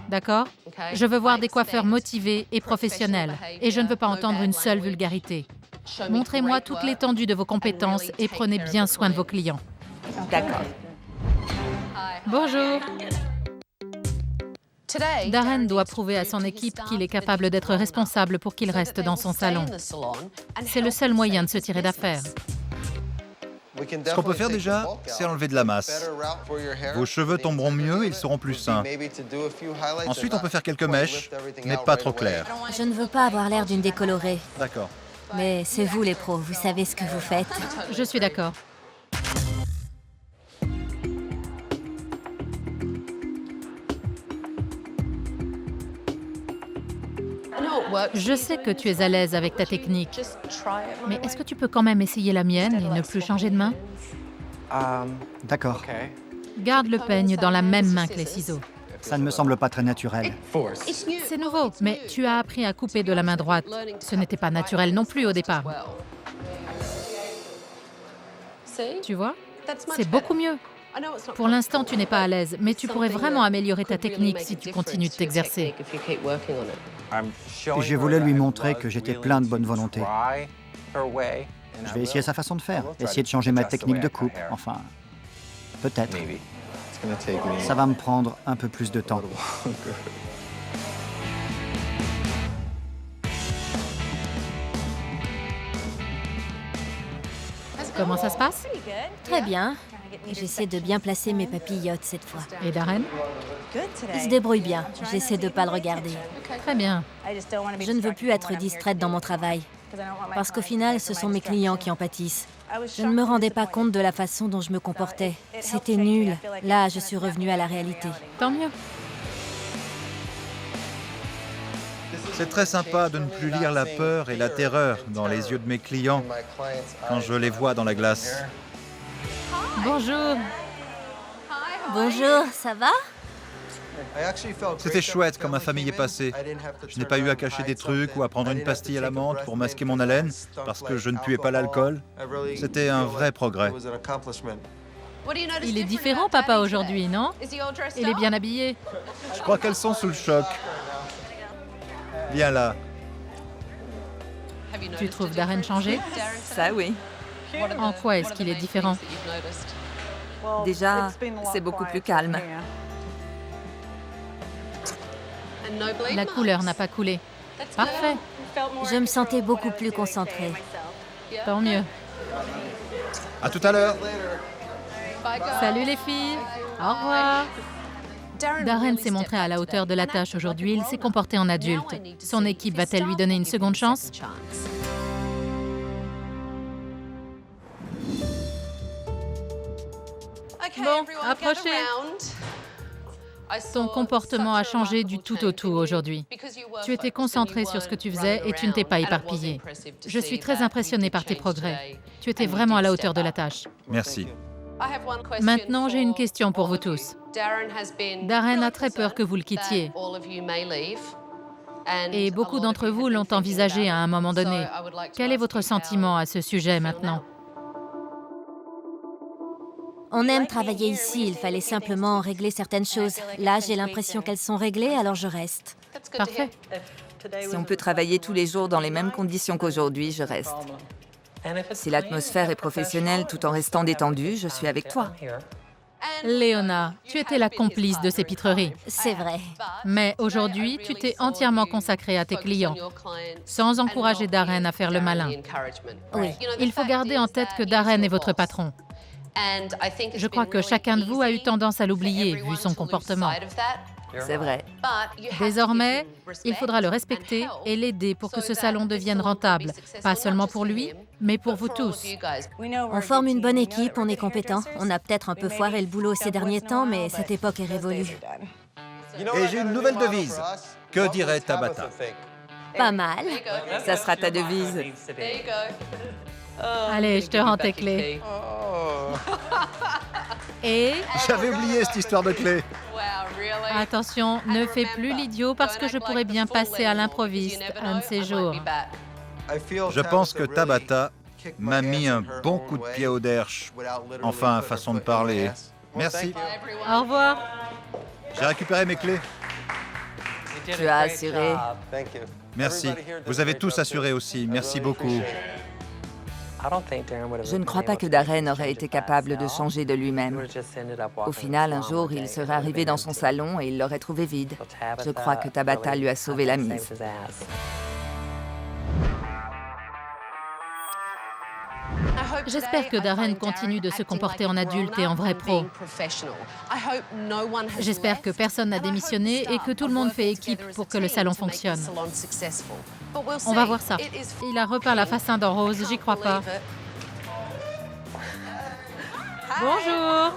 D'accord? Je veux voir des coiffeurs motivés et professionnels. Et je ne veux pas entendre une seule vulgarité. Montrez-moi toute l'étendue de vos compétences et prenez bien soin de vos clients. D'accord. Bonjour. Darren doit prouver à son équipe qu'il est capable d'être responsable pour qu'il reste dans son salon. C'est le seul moyen de se tirer d'affaire. Ce qu'on peut faire déjà, c'est enlever de la masse. Vos cheveux tomberont mieux et ils seront plus sains. Ensuite, on peut faire quelques mèches, mais pas trop claires. Je ne veux pas avoir l'air d'une décolorée. D'accord. Mais c'est vous les pros, vous savez ce que vous faites. Je suis d'accord. Je sais que tu es à l'aise avec ta technique, mais est-ce que tu peux quand même essayer la mienne et ne plus changer de main? D'accord. Garde le peigne dans la même main que les ciseaux. Ça ne me semble pas très naturel. C'est nouveau, mais tu as appris à couper de la main droite. Ce n'était pas naturel non plus au départ. Tu vois? C'est beaucoup mieux. Pour l'instant, tu n'es pas à l'aise, mais tu pourrais vraiment améliorer ta technique si tu continues de t'exercer. Je voulais lui montrer que j'étais plein de bonne volonté. Je vais essayer sa façon de faire, essayer de changer ma technique de coupe. Enfin, peut-être. Ça va me prendre un peu plus de temps. Comment ça se passe? Très bien. J'essaie de bien placer mes papillotes cette fois. Et Darren? Il se débrouille bien. J'essaie de ne pas le regarder. Très bien. Je ne veux plus être distraite dans mon travail. Parce qu'au final, ce sont mes clients qui en pâtissent. Je ne me rendais pas compte de la façon dont je me comportais. C'était nul. Là, je suis revenue à la réalité. Tant mieux. C'est très sympa de ne plus lire la peur et la terreur dans les yeux de mes clients quand je les vois dans la glace. Bonjour. Bonjour, ça va? C'était chouette quand ma famille est passée. Je n'ai pas eu à cacher des trucs ou à prendre une pastille à la menthe pour masquer mon haleine parce que je ne puais pas l'alcool. C'était un vrai progrès. Il est différent, papa, aujourd'hui, non? Il est bien habillé. Je crois qu'elles sont sous le choc. Viens là. Tu trouves Darren changé? Ça, oui. En quoi est-ce qu'il est différent? Déjà, c'est beaucoup plus calme. La couleur n'a pas coulé. Parfait. Je me sentais beaucoup plus concentrée. Tant mieux. À tout à l'heure. Salut les filles. Au revoir. Darren s'est montré à la hauteur de la tâche aujourd'hui. Il s'est comporté en adulte. Son équipe va-t-elle lui donner une seconde chance? Bon, approchez. Ton comportement a changé du tout au tout aujourd'hui. Tu étais concentré sur ce que tu faisais et tu ne t'es pas éparpillé. Je suis très impressionnée par tes progrès. Tu étais vraiment à la hauteur de la tâche. Merci. Maintenant, j'ai une question pour vous tous. Darren a très peur que vous le quittiez. Et beaucoup d'entre vous l'ont envisagé à un moment donné. Quel est votre sentiment à ce sujet maintenant? On aime travailler ici, il fallait simplement régler certaines choses. Là, j'ai l'impression qu'elles sont réglées, alors je reste. Parfait. Si on peut travailler tous les jours dans les mêmes conditions qu'aujourd'hui, je reste. Si l'atmosphère est professionnelle tout en restant détendue, je suis avec toi. Léona, tu étais la complice de ces pitreries. C'est vrai. Mais aujourd'hui, tu t'es entièrement consacrée à tes clients, sans encourager Darren à faire le malin. Oui. Il faut garder en tête que Darren est votre patron. Je crois que chacun de vous a eu tendance à l'oublier, vu son comportement. C'est vrai. Désormais, il faudra le respecter et l'aider pour que ce salon devienne rentable, pas seulement pour lui, mais pour vous tous. On forme une bonne équipe, on est compétents. On a peut-être un peu foiré le boulot ces derniers temps, mais cette époque est révolue. Et j'ai une nouvelle devise. Que dirait Tabata? Pas mal. Ça sera ta devise. Allez, je te rends tes clés. Et J'avais oublié cette histoire de clé. attention, ne fais plus l'idiot parce que je pourrais bien passer à l'improviste un de ces jours. Je pense que Tabata m'a mis un bon coup de pied au derche. Enfin, façon de parler. Merci. Au revoir. J'ai récupéré mes clés. Tu as assuré. Merci. Vous avez tous assuré aussi. Merci beaucoup. Je ne crois pas que Darren aurait été capable de changer de lui-même. Au final, un jour, il serait arrivé dans son salon et il l'aurait trouvé vide. Je crois que Tabata lui a sauvé la mise. J'espère que Darren continue de se comporter en adulte et en vrai pro. J'espère que personne n'a démissionné et que tout le monde fait équipe pour que le salon fonctionne. On va voir ça. Il a repeint la façade en rose, j'y crois pas. Bonjour.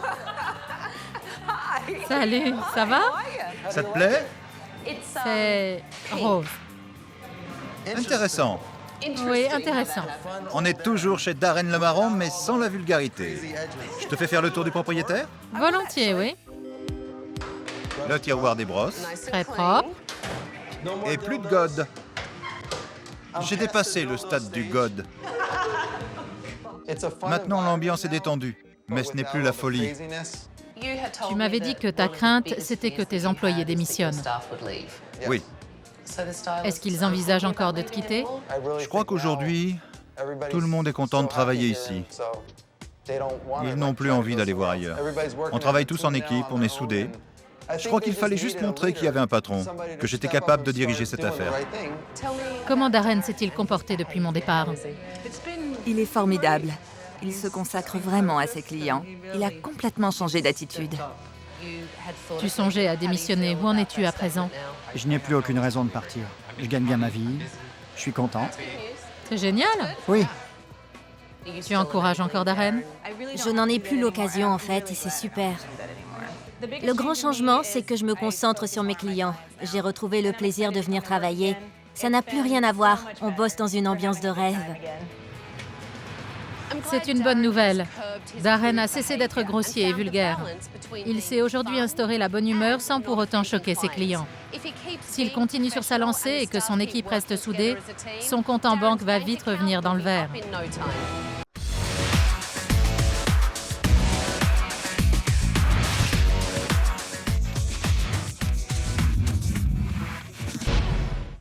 Salut, ça va? Ça te plaît? C'est rose. Intéressant. Oui, intéressant. On est toujours chez Darren le Marron, mais sans la vulgarité. Je te fais faire le tour du propriétaire? Volontiers, oui. Le tiroir des brosses. Très propre. Et plus de God. J'ai dépassé le stade du God. Maintenant, l'ambiance est détendue, mais ce n'est plus la folie. Tu m'avais dit que ta crainte, c'était que tes employés démissionnent. Oui, Est-ce qu'ils envisagent encore de te quitter? je crois qu'aujourd'hui, tout le monde est content de travailler ici. Ils n'ont plus envie d'aller voir ailleurs. On travaille tous en équipe, on est soudés. Je crois qu'il fallait juste montrer qu'il y avait un patron, que j'étais capable de diriger cette affaire. Comment Darren s'est-il comporté depuis mon départ? Il est formidable. Il se consacre vraiment à ses clients. Il a complètement changé d'attitude. Tu songeais à démissionner. Où en es-tu à présent? Je n'ai plus aucune raison de partir. Je gagne bien ma vie. Je suis content. C'est génial. Oui, Tu encourages encore Darren? Je n'en ai plus l'occasion en fait et c'est super. Le grand changement, c'est que je me concentre sur mes clients. J'ai retrouvé le plaisir de venir travailler. Ça n'a plus rien à voir. On bosse dans une ambiance de rêve. C'est une bonne nouvelle. Darren a cessé d'être grossier et vulgaire. Il s'est aujourd'hui instauré la bonne humeur sans pour autant choquer ses clients. S'il continue sur sa lancée et que son équipe reste soudée, son compte en banque va vite revenir dans le vert.